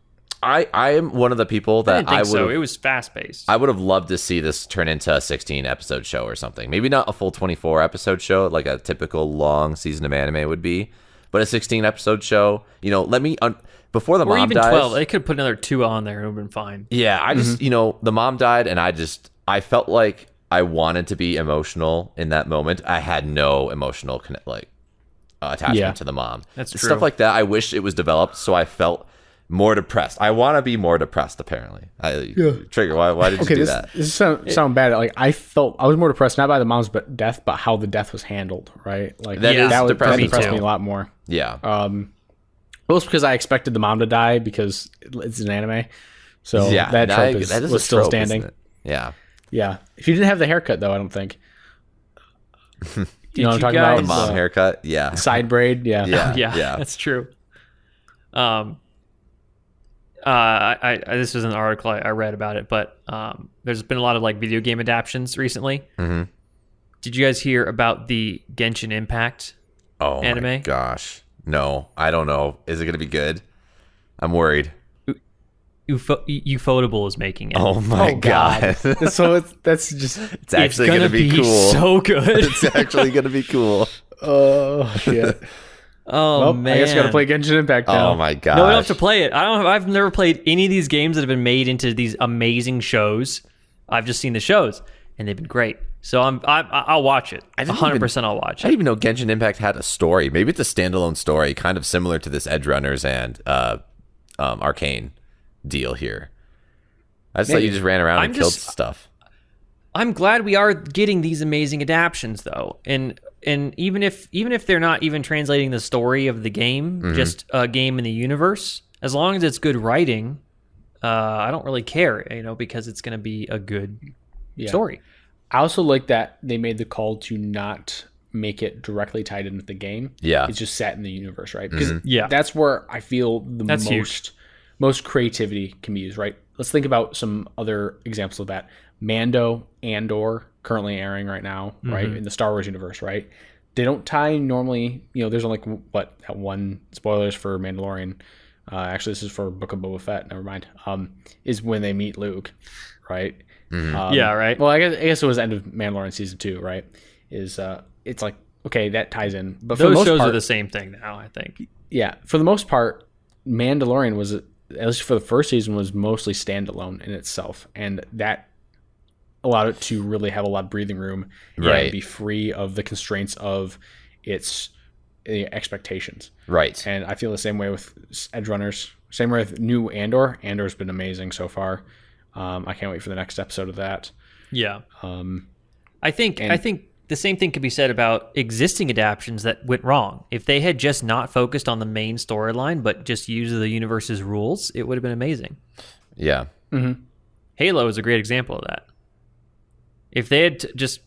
I am one of the people I that didn't think I so. would. It was fast paced. I would have loved to see this turn into a 16 episode show or something. Maybe not a full 24 episode show like a typical long season of anime would be, but a 16 episode show. Before the Or mom even dies. 12. They could put another 2 on there and it would have been fine. Yeah, I just the mom died, and I felt like I wanted to be emotional in that moment. I had no emotional attachment to the mom. That's true. Stuff like that. I wish it was developed so I felt more depressed. I want to be more depressed. Apparently, Trigger. Why did you do that? This sound bad. Like I was more depressed not by the mom's death, but how the death was handled. Right? Like That is that depressing depressed too. me a lot more. Yeah. Mostly because I expected the mom to die because it's an anime. So Yeah, that trope that is was a still trope, standing. isn't it? Yeah. Yeah. If you didn't have the haircut though, I don't think. You know what I'm you talking guys- about? The mom The haircut. Yeah. side braid. Yeah. Yeah. Yeah, that's true. This was an article I read about it, but there's been a lot of like video game adaptions recently. Mhm. Did you guys hear about the Genshin Impact? Oh my Anime? gosh. No, I don't know. Is it going to be good? I'm worried. Ufotable is making it. Oh my god. So that's just It's actually going to be cool. so good. It's actually going to be cool. oh shit. Oh Well, man, I guess I gotta play Genshin Impact now. Oh my god. No, we don't have to play it. I've never played any of these games that have been made into these amazing shows. I've just seen the shows, and they've been great. So I'll watch it. 100%. I'll watch I didn't it. even know Genshin Impact had a story. Maybe it's a standalone story, kind of similar to this Edgerunners and Arcane deal here. I just thought you just ran around and killed stuff. I'm glad we are getting these amazing adaptions, though, and even if they're not even translating the story of the game, just a game in the universe, as long as it's good writing, I don't really care, because it's going to be a good story. I also like that they made the call to not make it directly tied in with the game. Yeah. It's just set in the universe, right? Because Yeah. that's where I feel That's huge. most creativity can be used, right? Let's think about some other examples of that. Mando, Andor, currently airing right now, right? In the Star Wars universe, right? They don't tie normally, there's only that one, spoilers for Mandalorian. Actually, this is for Book of Boba Fett, never mind. Is when they meet Luke, right? Yeah, right. Well, I guess it was end of Mandalorian season 2, right? It's like, okay, that ties in, but for the Those most shows part, are the same thing now, I think. yeah, for the most part, Mandalorian was, at least for the first season, was mostly standalone in itself, and that allowed it to really have a lot of breathing room and be free of the constraints of its expectations. Right. And I feel the same way with Edgerunners. Same way with new Andor. Andor's been amazing so far. I can't wait for the next episode of that. Yeah. I think the same thing could be said about existing adaptions that went wrong. If they had just not focused on the main storyline, but just used the universe's rules, it would have been amazing. Yeah. Mm-hmm. Halo is a great example of that. If they had just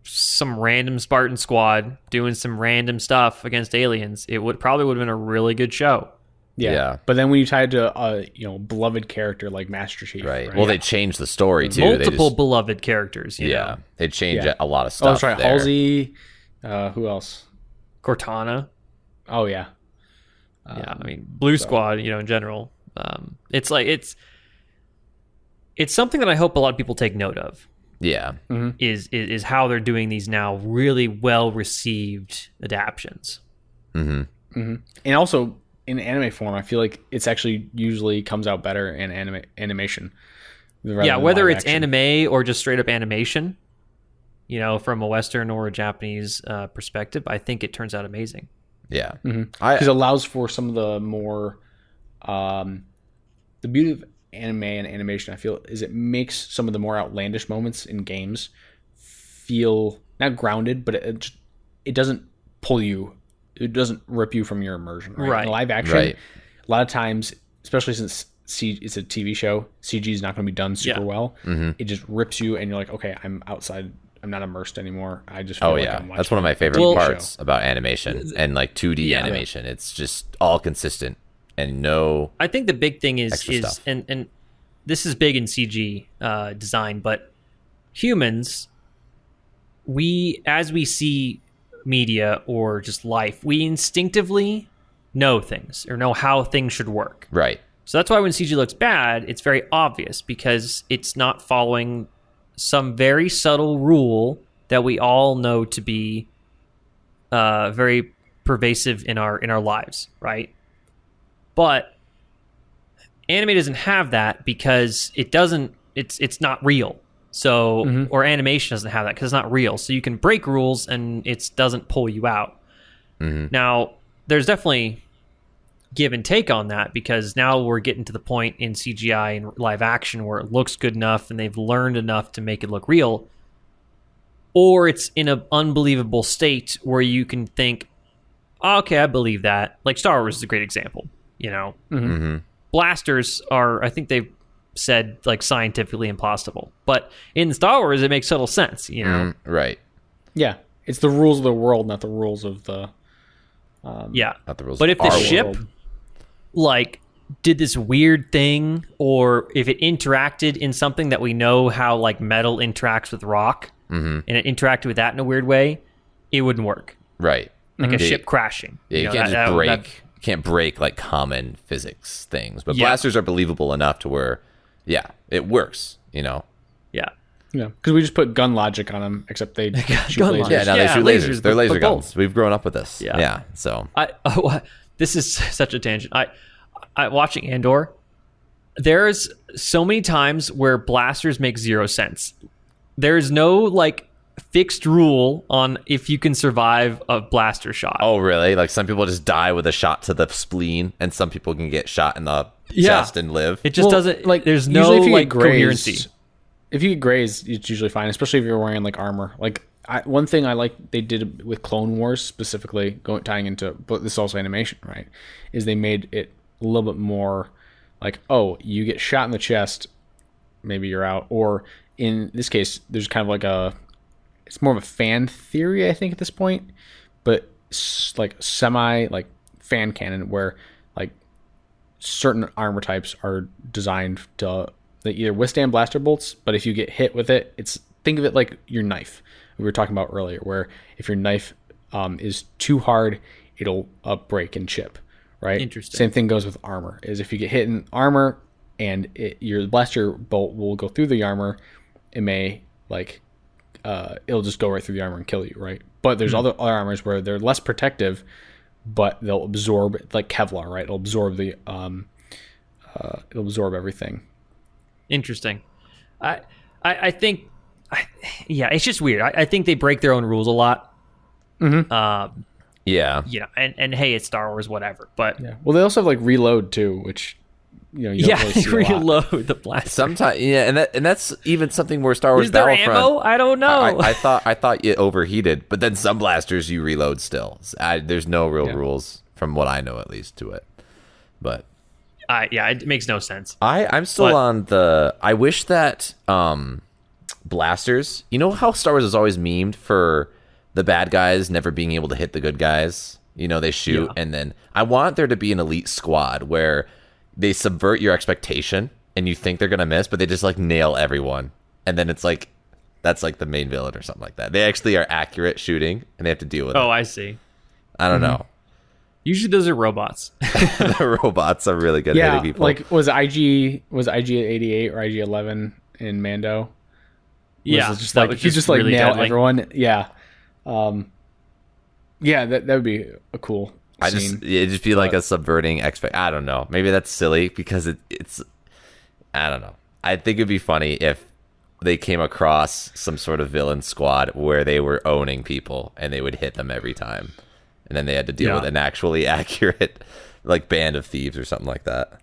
some random Spartan squad doing some random stuff against aliens, it probably would have been a really good show. Yeah. But then when you tie it to a beloved character like Master Chief, right? Well, they changed the story too. Multiple beloved characters. You know? They changed a lot of stuff. Oh, that's right. There. Halsey. Who else? Cortana. Oh yeah. Yeah, I mean Blue Squad. In general, it's like it's something that I hope a lot of people take note of. Yeah. Mm-hmm. Is how they're doing these now really well received adaptions. Mm-hmm. Mm-hmm. And also, in anime form, I feel like it's actually usually comes out better in animation. Yeah, whether it's anime or just straight up animation, from a Western or a Japanese perspective, I think it turns out amazing. Yeah, because it allows for some of the more the beauty of anime and animation. I feel is it makes some of the more outlandish moments in games feel not grounded, but it doesn't pull you. It doesn't rip you from your immersion. Right. In live action, a lot of times, especially since it's a TV show, CG is not going to be done super well. Mm-hmm. It just rips you, and you're like, okay, I'm outside. I'm not immersed anymore. I just feel like I'm watching. That's one of my favorite parts about animation and like 2D animation. It's just all consistent and no. I think the big thing is and this is big in CG design, but humans, as we see media or just life, we instinctively know things or know how things should work. Right. So that's why when CG looks bad, it's very obvious because it's not following some very subtle rule that we all know to be very pervasive in our lives, right? But anime doesn't have that because it's not real. So, or animation doesn't have that because it's not real. So you can break rules and it doesn't pull you out. Mm-hmm. Now, there's definitely give and take on that because now we're getting to the point in CGI and live action where it looks good enough and they've learned enough to make it look real. Or it's in an unbelievable state where you can think, oh, okay, I believe that. Like Star Wars is a great example, Blasters are, I think they've said like scientifically impossible, but in Star Wars it makes total sense, right? Yeah, it's the rules of the world, not the rules of the not the rules. But of if the ship world. Like did this weird thing, or if it interacted in something that we know how like metal interacts with rock, and it interacted with that in a weird way, it wouldn't work. Right, like a ship crashing. Yeah, you can't just break. Can't break like common physics things, but blasters are believable enough to where, it works. Yeah, because we just put gun logic on them, except they shoot gun lasers. logic. Yeah, now they shoot lasers. They're laser guns. We've grown up with this. Yeah. So this is such a tangent. I watching Andor. There's so many times where blasters make zero sense. There's no like fixed rule on if you can survive a blaster shot. Oh, really? Like some people just die with a shot to the spleen, and some people can get shot in the chest and live. It just doesn't like. There's no if you like get grazed, coherency. If you get grazed, it's usually fine, especially if you're wearing like armor. Like one thing I like they did with Clone Wars specifically, tying into, but this is also animation, right? Is they made it a little bit more like, oh, you get shot in the chest, maybe you're out, or in this case, there's kind of like it's more of a fan theory, I think, at this point, but like semi like fan canon where like certain armor types are designed to they either withstand blaster bolts, but if you get hit with it, think of it like your knife we were talking about earlier, where if your knife is too hard, it'll break and chip, right? Interesting. Same thing goes with armor, is if you get hit in armor, and your blaster bolt will go through the armor. It may it'll just go right through the armor and kill you, right? But there's other armors where they're less protective, but they'll absorb, like Kevlar, right? It'll absorb it'll absorb everything. Interesting. I think, it's just weird. I think they break their own rules a lot. Mm-hmm. Yeah. And hey, it's Star Wars, whatever. But well, they also have like reload too, which you don't really see reload the blaster. Sometimes, and that's even something where Star Wars Is there Battlefront. ammo? I don't know. I thought it overheated, but then some blasters you reload still. There's no real rules from what I know, at least, to it. But it makes no sense. I'm still on the. I wish that blasters. You know how Star Wars is always memed for the bad guys never being able to hit the good guys. They shoot, and then I want there to be an elite squad where they subvert your expectation and you think they're gonna miss, but they just like nail everyone, and then it's like that's like the main villain or something like that. They actually are accurate shooting, and they have to deal with it. Oh, I see. I don't know. Usually those are robots. The robots are really good at hitting people. Like was IG at 88 or IG 11 in Mando? Yeah, just like he just like really nailed everyone. Yeah, that would be a cool scene. It'd just be like a subverting I don't know. Maybe that's silly because it's I don't know. I think it'd be funny if they came across some sort of villain squad where they were owning people and they would hit them every time. And then they had to deal with an actually accurate like band of thieves or something like that.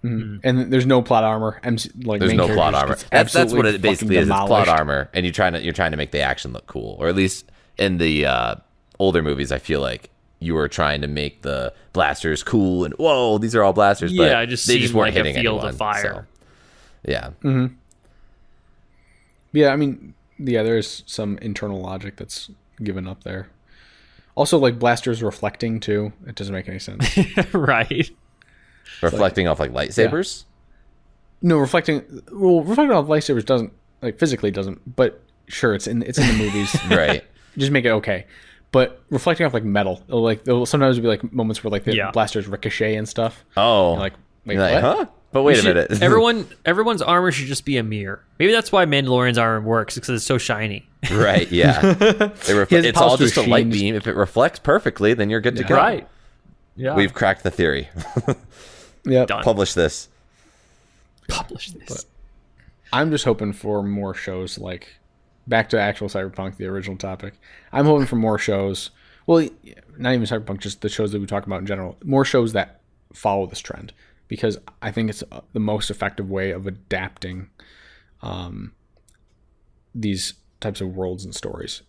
Mm-hmm. And there's no plot armor. There's no plot armor. That's what it basically is. It's plot armor, and you're trying to make the action look cool, or at least in the older movies, I feel like you were trying to make the blasters cool and whoa, these are all blasters. But they just weren't hitting a field of fire. So, yeah. Mm-hmm. Yeah, I mean, there's some internal logic that's given up there. Also, like blasters reflecting too. It doesn't make any sense. Right. Reflecting off like lightsabers? Yeah. No, reflecting off lightsabers doesn't physically doesn't, but sure, it's in the movies. Right. Just make it okay. But reflecting off like metal, there'll sometimes be like moments where like the blasters ricochet and stuff. Oh. And wait, what? Huh? But wait a minute. Everyone's armor should just be a mirror. Maybe that's why Mandalorian's armor works, because it's so shiny. Right, yeah. It's all just a light beam. If it reflects perfectly, then you're good to go. Right. Yeah. We've cracked the theory. Yeah. Publish this. But I'm just hoping for more shows, like back to actual Cyberpunk, the original topic. I'm hoping for more shows. Well, not even Cyberpunk, just the shows that we talk about in general. More shows that follow this trend, because I think it's the most effective way of adapting these types of worlds and stories.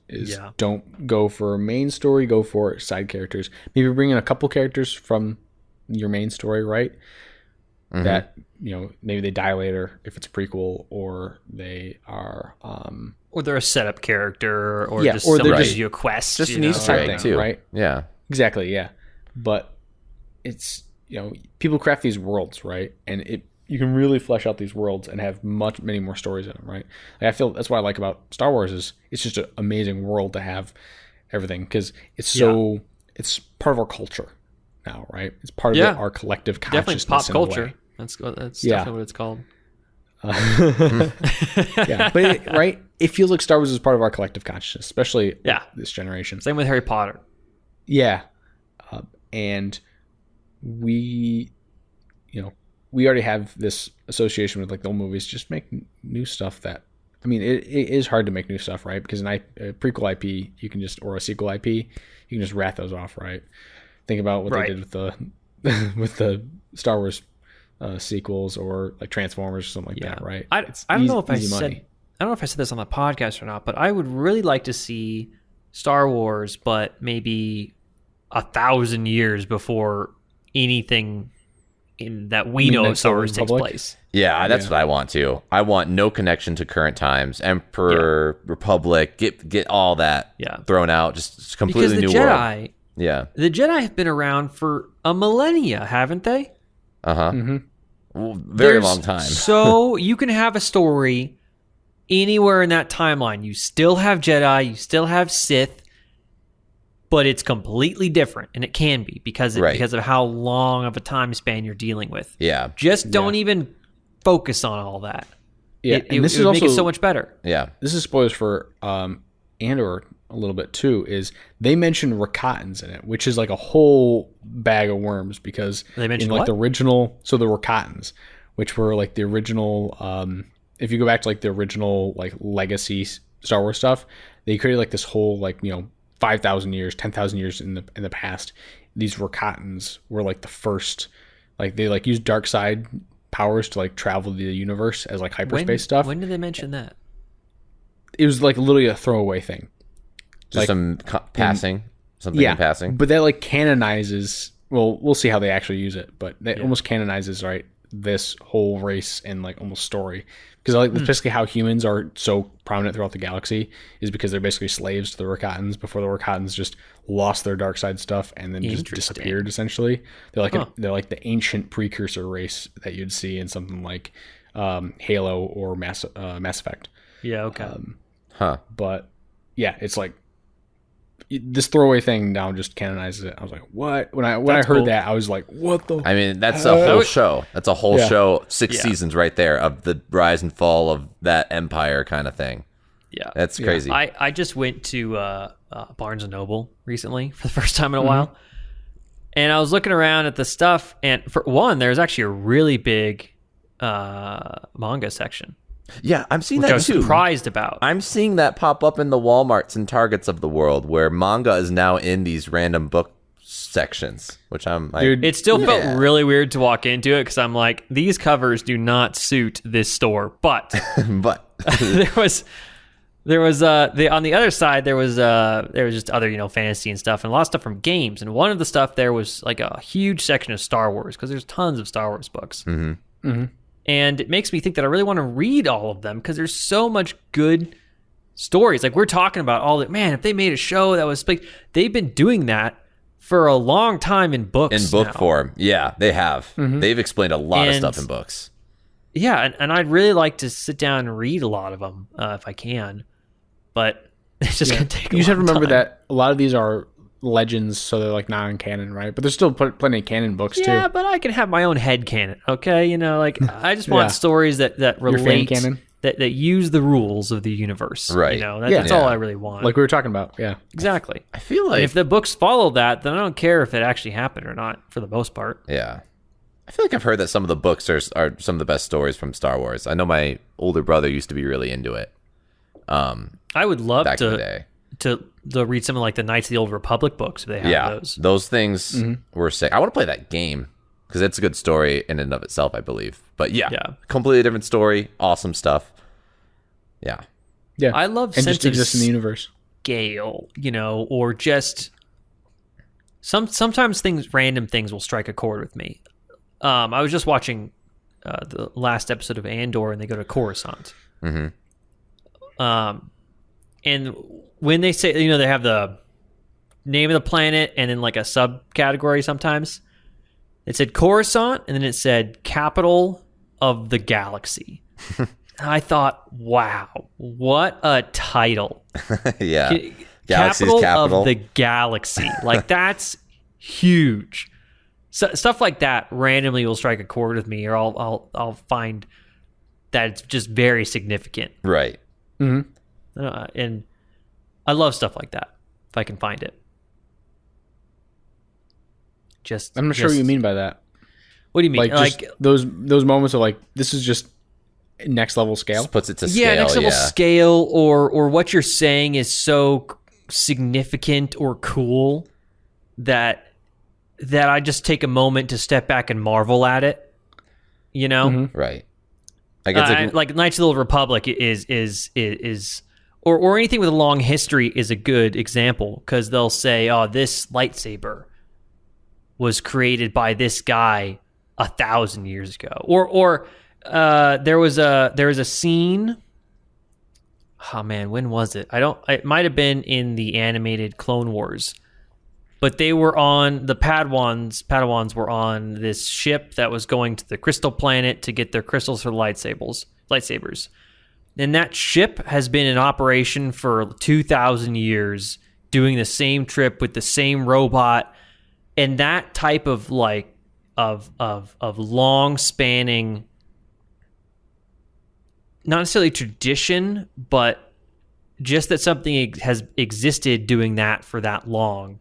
Don't go for a main story, go for side characters. Maybe bring in a couple characters from your main story, right? Mm-hmm. That maybe they die later if it's a prequel, or they are or they're a setup character, or just someone gives you a quest, just an Easter egg too, right? Yeah, exactly, yeah. But it's people craft these worlds, right? And you can really flesh out these worlds and have many more stories in them, right? I feel that's what I like about Star Wars is it's just an amazing world to have everything, because it's it's part of our culture now, right? It's part of our collective consciousness. Definitely pop culture. That's definitely what it's called. Yeah, but it feels like Star Wars is part of our collective consciousness, especially this generation. Same with Harry Potter. Yeah, and we already have this association with like the old movies. Just make new stuff that, I mean, it is hard to make new stuff, right? Because a prequel IP, you can just, or a sequel IP, you can just rat those off, right? Think about what they did with the with the Star Wars sequels, or like Transformers or something like that, right? I don't know if I said this on the podcast or not, but I would really like to see Star Wars, but maybe 1,000 years before anything that we know of Star Wars takes place. Yeah, that's what I want too. I want no connection to current times. Emperor, Republic, get all that thrown out. Just completely new world. Yeah, the Jedi have been around for a millennia, haven't they? Mm-hmm. Well, very long time. So you can have a story anywhere in that timeline. You still have Jedi, you still have Sith. but it's completely different, and it can be because of how long of a time span you're dealing with. Yeah. Just don't even focus on all that. Yeah, It would make it so much better. Yeah. This is spoilers for Andor a little bit too. Is they mention Rakatans in it, which is like a whole bag of worms because They mentioned in like what? the original, so the Rakatans, which were like the original. If you go back to like the original like legacy Star Wars stuff, they created like this whole like 5,000 years, 10,000 years in the past. These Rakatans were like the first, like they like used dark side powers to like travel the universe as like hyperspace stuff. When did they mention that? It was like literally a throwaway thing. Just Like, passing. Something in passing. But that like canonizes. Well, we'll see how they actually use it, but that almost canonizes this whole race and like almost story, because like that's basically how humans are so prominent throughout the galaxy is because they're basically slaves to the Rakatans before the Rakatans just lost their dark side stuff and then just disappeared. Essentially, they're like they're like the ancient precursor race that you'd see in something like Halo or Mass Effect. Yeah. Okay. But yeah, it's like this throwaway thing now just canonizes it. I was like, what? When I heard that, I was like, what the? I mean, that's a whole show. That's a whole show, 6 Yeah. seasons right there of the rise and fall of that empire kind of thing. Yeah. That's crazy. I just went to Barnes & Noble recently for the first time in a while. And I was looking around at the stuff. And for one, there's actually a really big manga section, Yeah, I'm seeing which that I was too. surprised about. I'm seeing that pop up in the Walmarts and Targets of the world, where manga is now in these random book sections, which I'm like, Dude, It still felt really weird to walk into it because I'm like, these covers do not suit this store. But but there was on the other side there was just other fantasy and stuff and a lot of stuff from games, and one of the stuff there was like a huge section of Star Wars because there's tons of Star Wars books. And it makes me think that I really want to read all of them because there's so much good stories. Like we're talking about all that, man, if they made a show that was like, they've been doing that for a long time in books. in book now. form, yeah, they have. They've explained a lot of And- stuff in books. Yeah, and I'd really like to sit down and read a lot of them if I can, but it's just going to take a You just have to long remember time. that a lot of these are legends, so they're like non-canon, right? But there's still plenty of canon books Yeah, too. but I can have my own head canon, okay? Like I just want Yeah. stories that Your fan relate, canon? that use the rules of the universe. Right. That's all I really want. Like we were talking about. Yeah. Exactly. I feel And like if the books follow that, then I don't care if it actually happened or not, for the most part. yeah, I feel like I've heard that some of the books are some of the best stories from Star Wars. I know my older brother used to be really into it. I would love Back in the day. to read some of like the Knights of the Old Republic books if they have those. Things were sick. I want to play that game because it's a good story in and of itself, I believe. But yeah, completely different story, awesome stuff. Yeah, Yeah. I love and sense just of exist in the universe. scale, or just sometimes random things will strike a chord with me. I was just watching the last episode of Andor, and they go to Coruscant. And when they say, they have the name of the planet and then like a subcategory sometimes. It said Coruscant, and then it said capital of the galaxy. And I thought, wow, what a title. yeah. Galaxy's capital of the galaxy. Like that's huge. So, stuff like that randomly will strike a chord with me, or I'll find that it's just very significant. Right. And I love stuff like that if I can find it. I'm not sure what you mean by that. What do you mean? Like just those moments of like, this is just next level scale. Just puts it to scale. Yeah, next level scale, or what you're saying is so significant or cool that I just take a moment to step back and marvel at it. Right. I guess like Knights of the Old Republic is or anything with a long history is a good example, because they'll say, "Oh, this lightsaber was created by this guy 1,000 years ago," or there was a scene. Oh man, when was it? It might have been in the animated Clone Wars, but they were on the Padawans were on this ship that was going to the Crystal Planet to get their crystals for the lightsabers. And that ship has been in operation for 2,000 years doing the same trip with the same robot, and that type of like of long spanning, not necessarily tradition, but just that something has existed doing that for that long.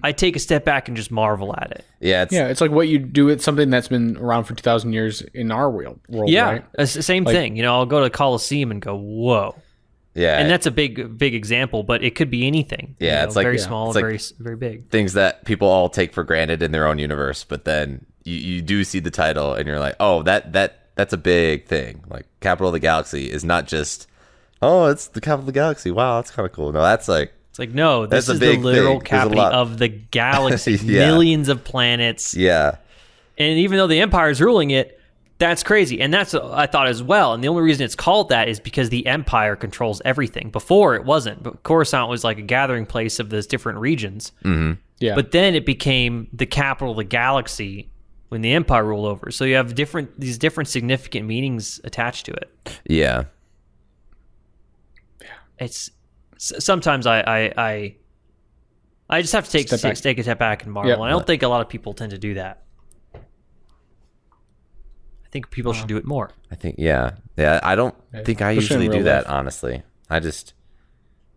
I take a step back and just marvel at it. Yeah, it's like what you do with something that's been around for 2,000 years in our world. Yeah, right? It's the same thing. You know, I'll go to the Coliseum and go, whoa. Yeah, and that's a big example, but it could be anything. Yeah, it's like very small, it's very like very big. Things that people all take for granted in their own universe, but then you do see the title and you're like, oh, that's a big thing. Like capital of the galaxy is not just, oh, it's the capital of the galaxy. Wow, that's kind of cool. No, that's like. It's like, no, this is the literal capital of the galaxy. Millions of planets. Yeah. And even though the Empire is ruling it, that's crazy. And that's what I thought as well. And the only reason it's called that is because the Empire controls everything. Before, it wasn't. But Coruscant was like a gathering place of those different regions. Mm-hmm. Yeah. But then it became the capital of the galaxy when the Empire ruled over. So you have these different significant meanings attached to it. Yeah. It's... Sometimes I just have to take a step back and marvel. Yep. And I don't think a lot of people tend to do that. I think people should do it more. I think, yeah. I don't think I usually do that, honestly. I just,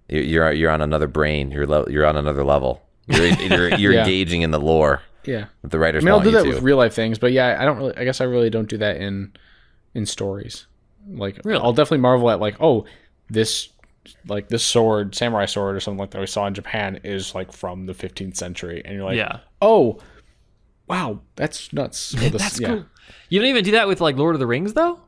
you're on another brain. You're on another level. You're engaging in the lore. Yeah. That the writers. I mean, I'll do that with to. real life things, but yeah, I guess I really don't do that in stories. Like, really? I'll definitely marvel at like, oh, this sword, samurai sword or something like that we saw in Japan is like from the 15th century. And you're like, oh, wow, that's nuts. That's cool. You don't even do that with like Lord of the Rings though?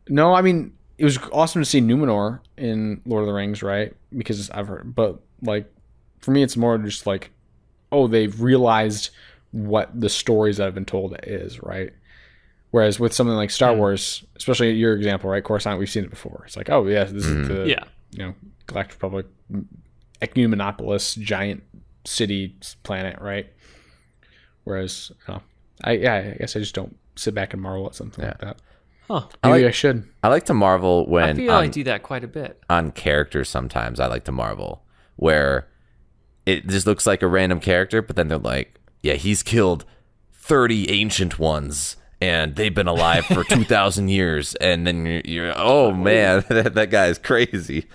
No, I mean, it was awesome to see Numenor in Lord of the Rings, right? Because I've heard, but like for me, it's more just like, oh, they've realized what the stories that have been told is, right? Whereas with something like Star Wars, especially your example, right? Coruscant, we've seen it before. It's like, oh yeah, this is the Galactic Republic, Ecumenopolis, giant city planet, right? Whereas, I guess I just don't sit back and marvel at something like that. Huh? Maybe I should. I like to marvel when I feel I do that quite a bit on characters. Sometimes I like to marvel where it just looks like a random character, but then they're like, yeah, he's killed 30 ancient ones. And they've been alive for 2,000 years, and then you're oh man, that guy is crazy.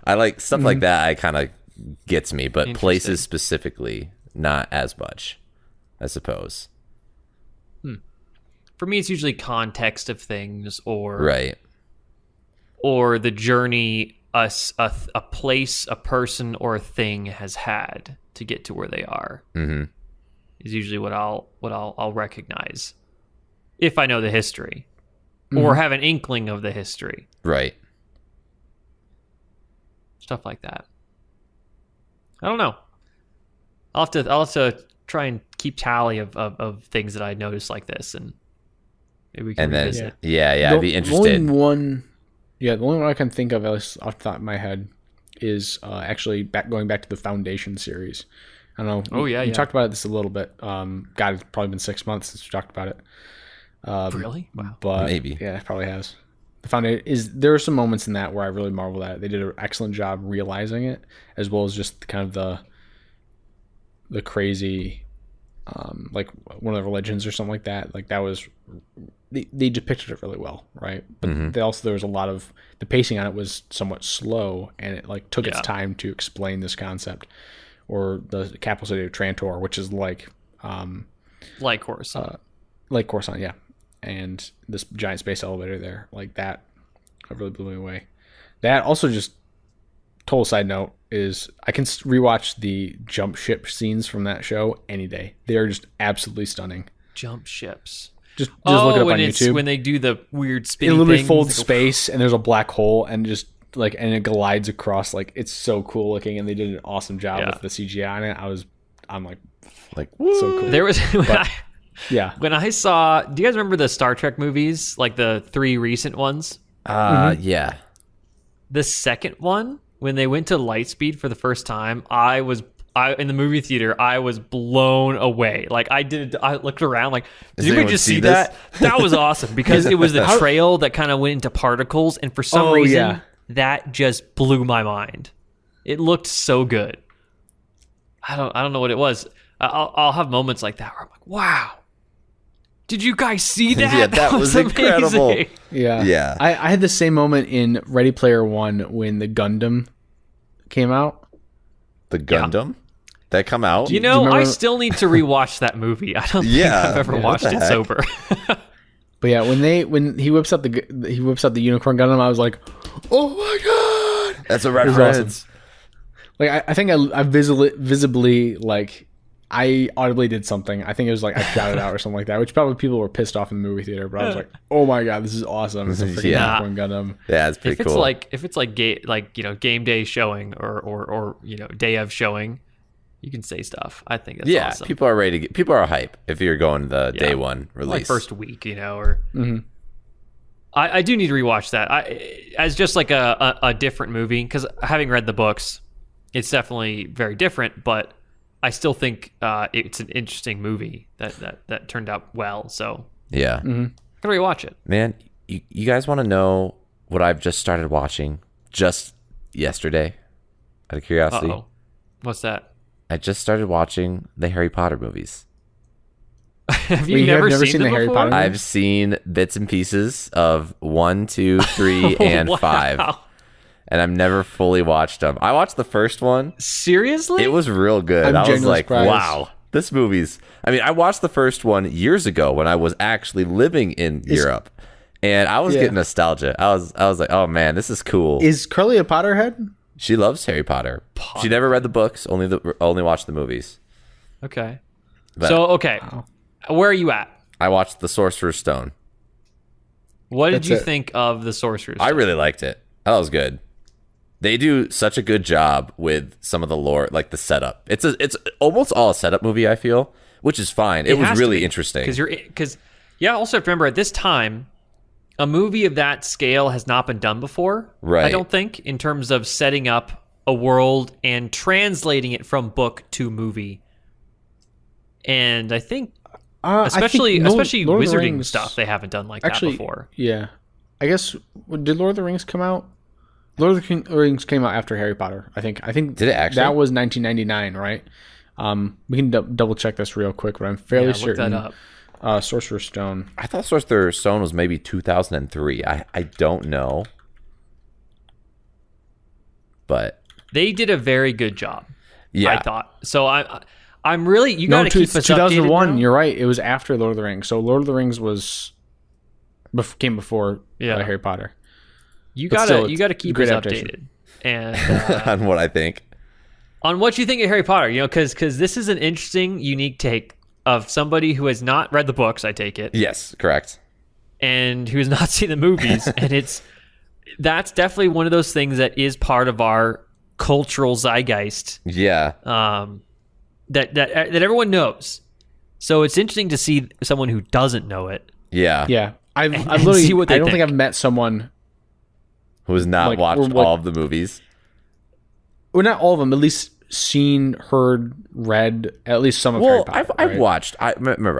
I like stuff like that. I kind of gets me, but places specifically, not as much, I suppose. For me, it's usually context of things, or the journey a place, a person, or a thing has had to get to where they are. Mm-hmm. Is usually what I'll recognize. If I know the history or have an inkling of the history. Right. Stuff like that. I don't know. I'll have to try and keep tally of things that I notice like this, and maybe we can revisit. I'd be interested. The only one I can think of, at least off the top of my head, is actually going back to the Foundation series. I don't know. We talked about this a little bit. God, it's probably been 6 months since we talked about it. Really? Wow. But maybe. Yeah, it probably has. The Foundation there are some moments in that where I really marvel at it. They did an excellent job realizing it, as well as just kind of the crazy, like one of the religions or something like that. Like that was they depicted it really well, right? But there was a lot of the pacing on it was somewhat slow, and it like took its time to explain this concept, or the capital city of Trantor, which is like Coruscant. Like Coruscant, yeah. And this giant space elevator there, like that, really blew me away. That also, just total side note, is I can rewatch the jump ship scenes from that show any day. They are just absolutely stunning. Jump ships. Just look it up on YouTube. When they do the weird spinning it literally things, folds space, and there's a black hole, and just like, and it glides across. Like, it's so cool looking, and they did an awesome job with the CGI on it. I'm like so cool. There was yeah. When I saw, do you guys remember the Star Trek movies, like the 3 recent ones? Yeah. The second one, when they went to Lightspeed for the first time, I in the movie theater, I was blown away. Like I looked around, like, did anybody just see that? That was awesome, because it was the trail that kind of went into particles, and for some reason, that just blew my mind. It looked so good. I don't know what it was. I'll have moments like that where I'm like, wow. Did you guys see that? Yeah, that was incredible. Amazing. Yeah. I had the same moment in Ready Player One when the Gundam came out. The Gundam that come out. You know, I still need to rewatch that movie. I don't think I've ever watched it sober. But yeah, when he whips out the unicorn Gundam, I was like, oh my god, that's a reference. Awesome. Like I think I visibly like I audibly did something. I think it was like I shouted out or something like that, which probably people were pissed off in the movie theater. But I was like, oh my god, this is awesome! It's a freaking unicorn Gundam. Yeah, it's pretty cool. If it's like game day showing or day of showing, you can say stuff. I think that's awesome. People are ready to people are hype if you're going the day one release, like first week, or. Mm-hmm. I do need to rewatch that. As just like a different movie, because having read the books, it's definitely very different. But I still think it's an interesting movie that turned out well. So yeah, gotta rewatch it. Man, you guys want to know what I've just started watching just yesterday? Out of curiosity, what's that? I just started watching the Harry Potter movies. Have you never seen the Harry Potter movies? I've seen bits and pieces of 1, 2, 3, and 5. And I've never fully watched them. I watched the first one. Seriously? It was real good. I was like, wow, this movie's... I mean, I watched the first one years ago when I was actually living in Europe. And I was getting nostalgia. I was like, oh man, this is cool. Is Curly a Potterhead? She loves Harry Potter. She never read the books, only watched the movies. Okay. But, wow. Where are you at? I watched The Sorcerer's Stone. What did you think of The Sorcerer's Stone? I really liked it. That was good. They do such a good job with some of the lore, like the setup. It's almost all a setup movie, I feel, which is fine. It was really interesting. Because also have to remember at this time, a movie of that scale has not been done before. Right. I don't think, in terms of setting up a world and translating it from book to movie. And I think especially wizarding stuff they haven't done like that before. Yeah. I guess did Lord of the Rings come out? Lord of the Rings came out after Harry Potter, I think. Did it actually? That was 1999, right? We can double check this real quick, but I'm fairly certain. Look that up. Sorcerer's Stone. I thought Sorcerer's Stone was maybe 2003. I don't know. But they did a very good job. Yeah. I thought. So I'm really, you got to keep us 2001. Updated. You're right. It was after Lord of the Rings. So Lord of the Rings came before Harry Potter. You got to keep us updated and on what I think, on what you think of Harry Potter. Because this is an interesting, unique take of somebody who has not read the books. I take it. Yes, correct. And who has not seen the movies, and that's definitely one of those things that is part of our cultural zeitgeist. Yeah. That everyone knows. So it's interesting to see someone who doesn't know it. Yeah. Yeah. I've literally, see what I don't think I've met someone who has not watched all of the movies. Well, not all of them, at least seen, heard, read at least some of Harry Potter.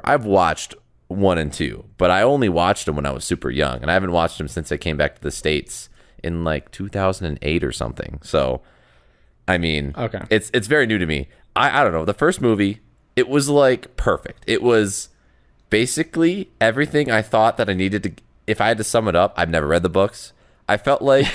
I've watched 1 and 2, but I only watched them when I was super young, and I haven't watched them since I came back to the States in like 2008 or something. So, I mean, it's very new to me. I don't know. The first movie, it was like perfect. It was basically everything I thought that I needed to. If I had to sum it up, I've never read the books. I felt like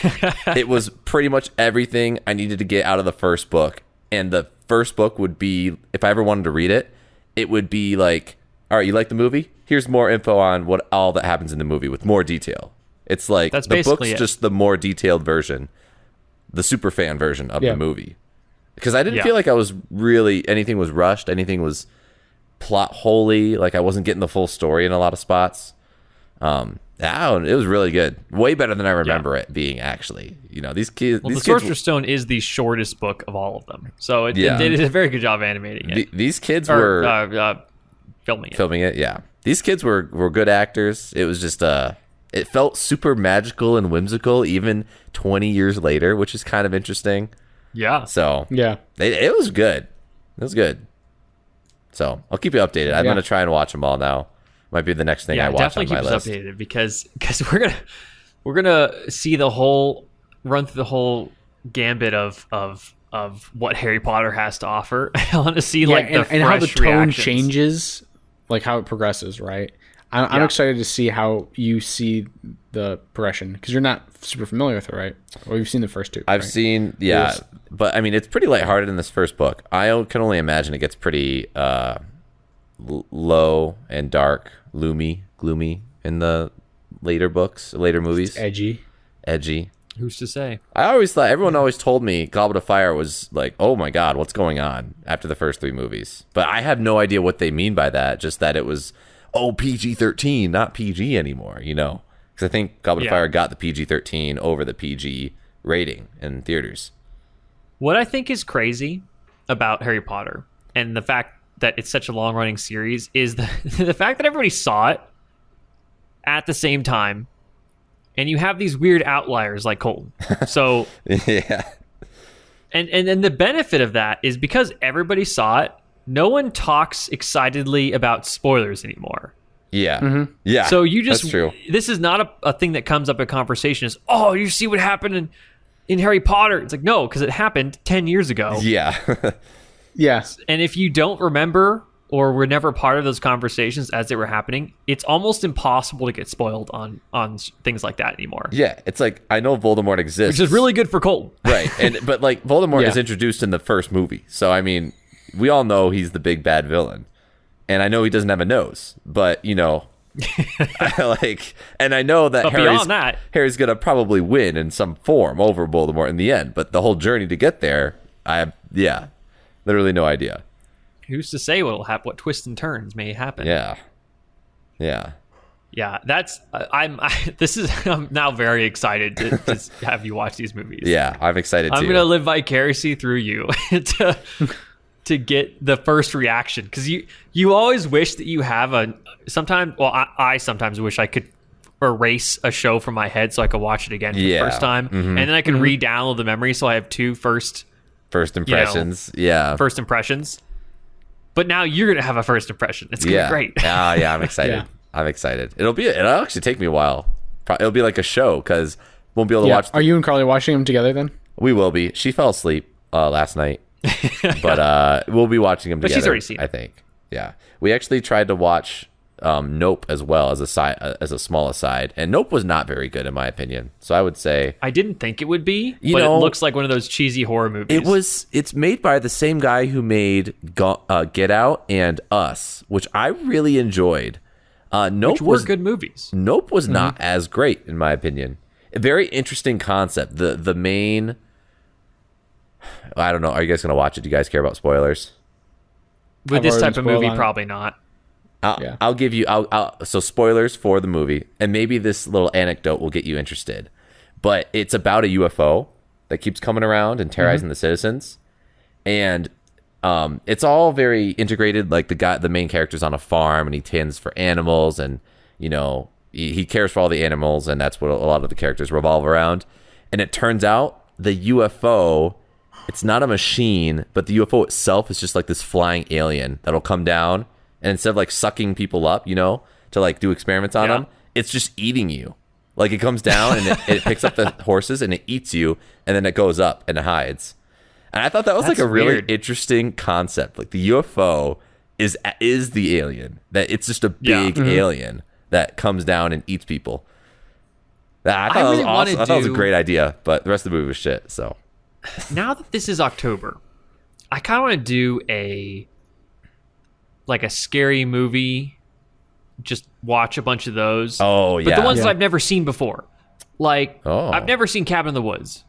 it was pretty much everything I needed to get out of the first book. And the first book would be, if I ever wanted to read it, it would be like, all right, you like the movie? Here's more info on what all that happens in the movie with more detail. It's like the book's just the more detailed version, the super fan version of the movie. Because I didn't feel like I was really, anything was rushed, anything was plot holy, like I wasn't getting the full story in a lot of spots. It was really good. Way better than I remember it being, actually. These kids... Well, The Sorcerer's Stone is the shortest book of all of them. So it did a very good job animating it. These kids were... filming it, yeah. These kids were good actors. It was just... it felt super magical and whimsical, even 20 years later, which is kind of interesting. Yeah. So... Yeah. It was good. It was good. So, I'll keep you updated. I'm going to try and watch them all now. Might be the next thing I watch on my list. Definitely keep us updated because we're gonna see run through the whole gambit of of what Harry Potter has to offer. I want to see and how the tone reactions. changes, like how it progresses, right? I'm excited to see how you see the progression, because you're not super familiar with it, right? Or you've seen the first two. I've right? seen, but I mean, it's pretty lighthearted in this first book. I can only imagine it gets pretty low and dark, gloomy in the later books, later movies. It's edgy. Who's to say? Everyone always told me Goblet of Fire was like, oh my God, what's going on after the first 3 movies? But I have no idea what they mean by that. Just that it was, PG-13, not PG anymore, Because I think Goblet of Fire got the PG-13 over the PG rating in theaters. What I think is crazy about Harry Potter and the fact that it's such a long-running series is the fact that everybody saw it at the same time. And you have these weird outliers like Colton. So yeah. And the benefit of that is because everybody saw it, no one talks excitedly about spoilers anymore. Yeah. Mm-hmm. Yeah. So you just, that's true. This is not a thing that comes up in conversation is, you see what happened in Harry Potter. It's like, no, because it happened 10 years ago. Yeah. Yeah. And if you don't remember or were never part of those conversations as they were happening, it's almost impossible to get spoiled on things like that anymore. Yeah, it's like, I know Voldemort exists. Which is really good for Colton. Right, but like Voldemort is introduced in the first movie. So, I mean, we all know he's the big bad villain. And I know he doesn't have a nose, but, and I know that Harry's going to probably win in some form over Voldemort in the end. But the whole journey to get there, literally no idea. Who's to say what'll happen? What twists and turns may happen? Yeah. That's I'm now very excited to have you watch these movies. Yeah, I'm excited too. I'm gonna live vicariously through you to get the first reaction, because you always wish that you have I sometimes wish I could erase a show from my head so I could watch it again for the first time, and then I can re-download the memory so I have two first impressions. First impressions. But now you're gonna have a first impression. It's gonna be great. Yeah, I'm excited. Yeah. I'm excited. It'll actually take me a while. It'll be like a show, because won't be able to watch. Are you and Carly watching them together then? We will be. She fell asleep last night, but we'll be watching them together. But she's already seen it. I think. Yeah, we actually tried to watch Nope as well as a small aside, and Nope was not very good in my opinion. So I would say I didn't think it would be, but it looks like one of those cheesy horror movies. It's made by the same guy who made Get Out and Us, which I really enjoyed. Nope were good movies. Nope was not as great in my opinion. A very interesting concept. The main, I don't know. Are you guys gonna watch it? Do you guys care about spoilers? With this type of movie, probably not. I'll give you so spoilers for the movie, and maybe this little anecdote will get you interested. But it's about a UFO that keeps coming around and terrorizing the citizens, and it's all very integrated. Like the main character's on a farm and he tends for animals, and he cares for all the animals, and that's what a lot of the characters revolve around. And it turns out the UFO, it's not a machine, but the UFO itself is just like this flying alien that'll come down. And instead of like sucking people up, to like do experiments on them, it's just eating you. Like it comes down and it picks up the horses and it eats you, and then it goes up and it hides. And I thought that was like a really interesting concept. Like the UFO is the alien. That it's just a big alien that comes down and eats people. I thought that was awesome. I thought it was a great idea, but the rest of the movie was shit. So now that this is October, I kind of want to do a scary movie, just watch a bunch of those. Oh, yeah. But the ones that I've never seen before. I've never seen Cabin in the Woods.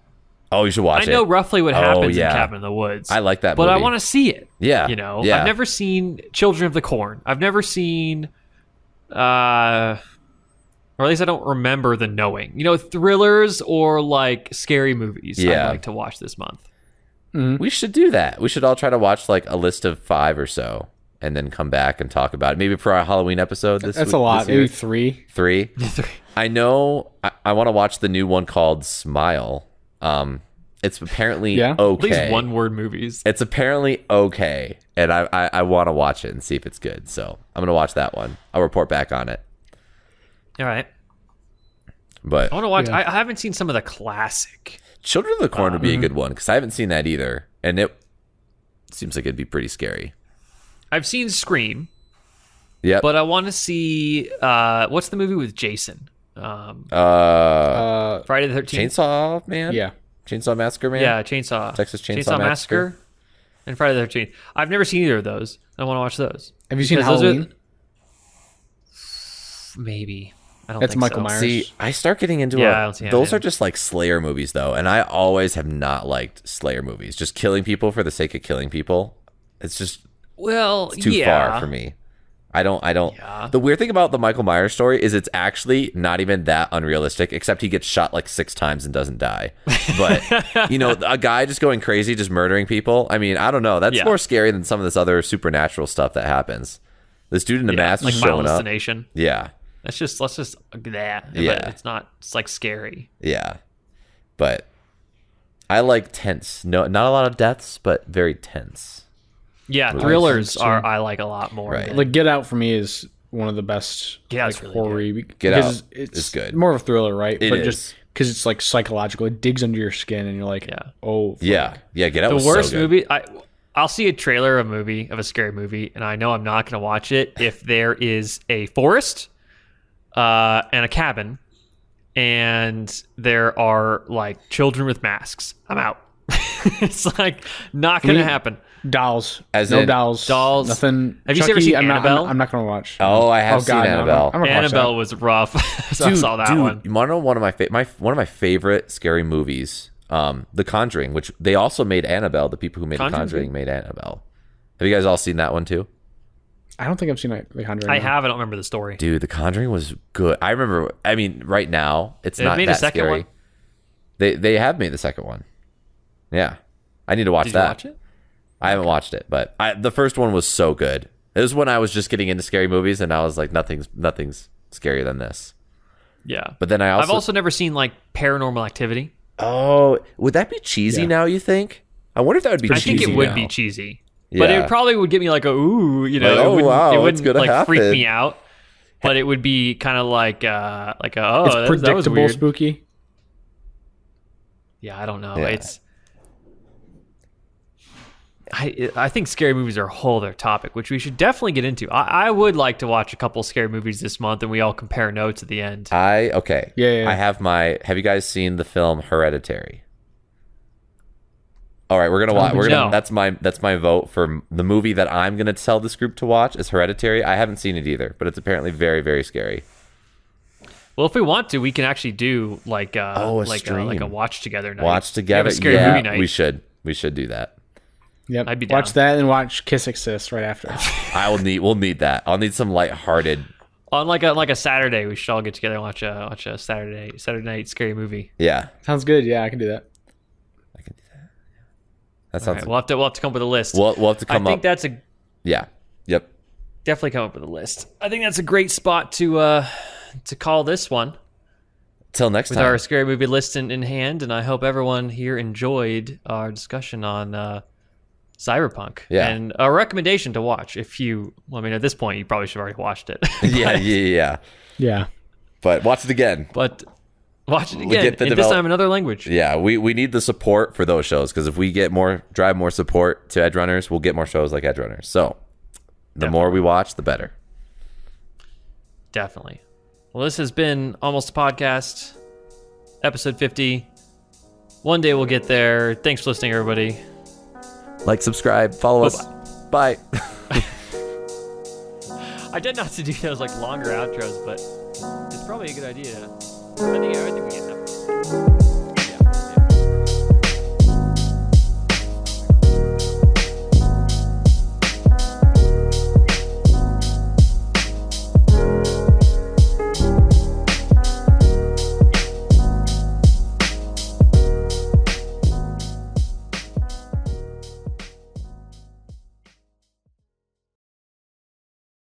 Oh, you should watch it. I know roughly what happens in Cabin in the Woods. I like that movie. But I want to see it. Yeah. I've never seen Children of the Corn. I've never seen, or at least I don't remember the knowing. Thrillers or scary movies I'd like to watch this month. We should do that. We should all try to watch a list of 5 or so, and then come back and talk about it. Maybe for our Halloween episode this That's a lot. Maybe 3. 3? I know I want to watch the new one called Smile. It's apparently okay. At least one-word movies. It's apparently okay, and I want to watch it and see if it's good. So I'm going to watch that one. I'll report back on it. All right. But I want to watch... I haven't seen some of the classic Children of the Corn would be a good one because I haven't seen that either, and it seems like it'd be pretty scary. I've seen Scream. Yeah, but I want to see what's the movie with Jason? Friday the 13th. Chainsaw Man. Yeah. Chainsaw Massacre Man. Yeah, Chainsaw. Texas Chainsaw Massacre. And Friday the 13th. I've never seen either of those. I want to watch those. Have you seen Because Halloween? Maybe. I don't That's think Michael so. Myers. See, I start getting into Yeah, I don't see how those it are just like Slayer movies though, and I always have not liked Slayer movies. Just killing people for the sake of killing people. It's just Well, too yeah. far for me. I don't. Yeah. The weird thing about the Michael Myers story is it's actually not even that unrealistic, except he gets shot like 6 times and doesn't die. But, a guy just going crazy, just murdering people. I mean, I don't know. That's more scary than some of this other supernatural stuff that happens. This dude in the mask like is Final showing up. Destination. Yeah. Let's just that. Yeah. But it's not. It's like scary. Yeah. But I like tense. No, not a lot of deaths, but very tense. Yeah, thrillers I like a lot more. Right. than- Like Get Out for me is one of the best. Get Out's like, really horror-y Get Out it's is good. More of a thriller, right? It but is. just because it's like psychological, it digs under your skin, and you're like, oh, fuck. Yeah. Get Out the was worst so good. movie. I'll see a trailer of a scary movie, and I know I'm not going to watch it if there is a forest and a cabin, and there are like children with masks. I'm out. It's like not going to happen. Dolls, As no in- dolls, Have nothing. you Chucky, ever seen I'm Annabelle? I'm not gonna watch. Oh, I have seen no, Annabelle. I'm not gonna watch Annabelle was rough. So I saw that one. You want to know one of my favorite scary movies? The Conjuring, which they also made Annabelle. The people who made The Conjuring made Annabelle. Have you guys all seen that one too? I don't think I've seen The Conjuring. I have. I don't remember the story. Dude, The Conjuring was good. I remember. I mean, right now it's They've not made that a second scary. one? They have made the second one. Yeah, I need to watch Did that. you watch it? I haven't watched it, but the first one was so good. It was when I was just getting into scary movies, and I was like, nothing's scarier than this. Yeah. But then I've also never seen like Paranormal Activity. Oh, would that be cheesy now? You think? I wonder if that would be. I cheesy think it would now. be cheesy, but Yeah. it probably would get me like a ooh, Like, it oh, wouldn't, wow, it what's wouldn't gonna like freak happen? me out. But it would be kind of like oh, It's that was predictable, weird. spooky. Yeah, I don't know. Yeah. I think scary movies are a whole other topic, which we should definitely get into. I would like to watch a couple scary movies this month, and we all compare notes at the end. Okay. Yeah. I have have you guys seen the film Hereditary? All right, we're gonna watch. No. That's my vote for the movie that I'm gonna tell this group to watch is Hereditary. I haven't seen it either, but it's apparently very, very scary. Well, if we want to, we can actually do like a like stream. a watch together night. Watch We have together. a scary Yeah, movie night. we should. We should do that. Yep. I'd be Watch down. that and watch Kiss Exist right after. We'll need that. I'll need some lighthearted. On like a Saturday, we should all get together and watch a Saturday night scary movie. Yeah, Sounds good. Yeah, I can do that. I can do that. That All sounds. right, we'll have to come up with a list. We'll have to come I think up. that's a Yeah. Yep. definitely come up with a list. I think that's a great spot to call this one Till next with time. our scary movie list in hand, and I hope everyone here enjoyed our discussion on Cyberpunk. Yeah. And a recommendation to watch if you. Well, I mean, at this point, you probably should have already watched it. Yeah. Yeah. But watch it again. But watch it We again, get the and this time another language. Yeah, we need the support for those shows because if we get drive more support to Edgerunners, we'll get more shows like Edgerunners. So the more we watch, the better. Definitely. Well, this has been Almost a Podcast, episode 50. One day we'll get there. Thanks for listening, everybody. Like, subscribe, follow us. Bye. I did not to do those like longer outros, but it's probably a good idea. I think we get enough.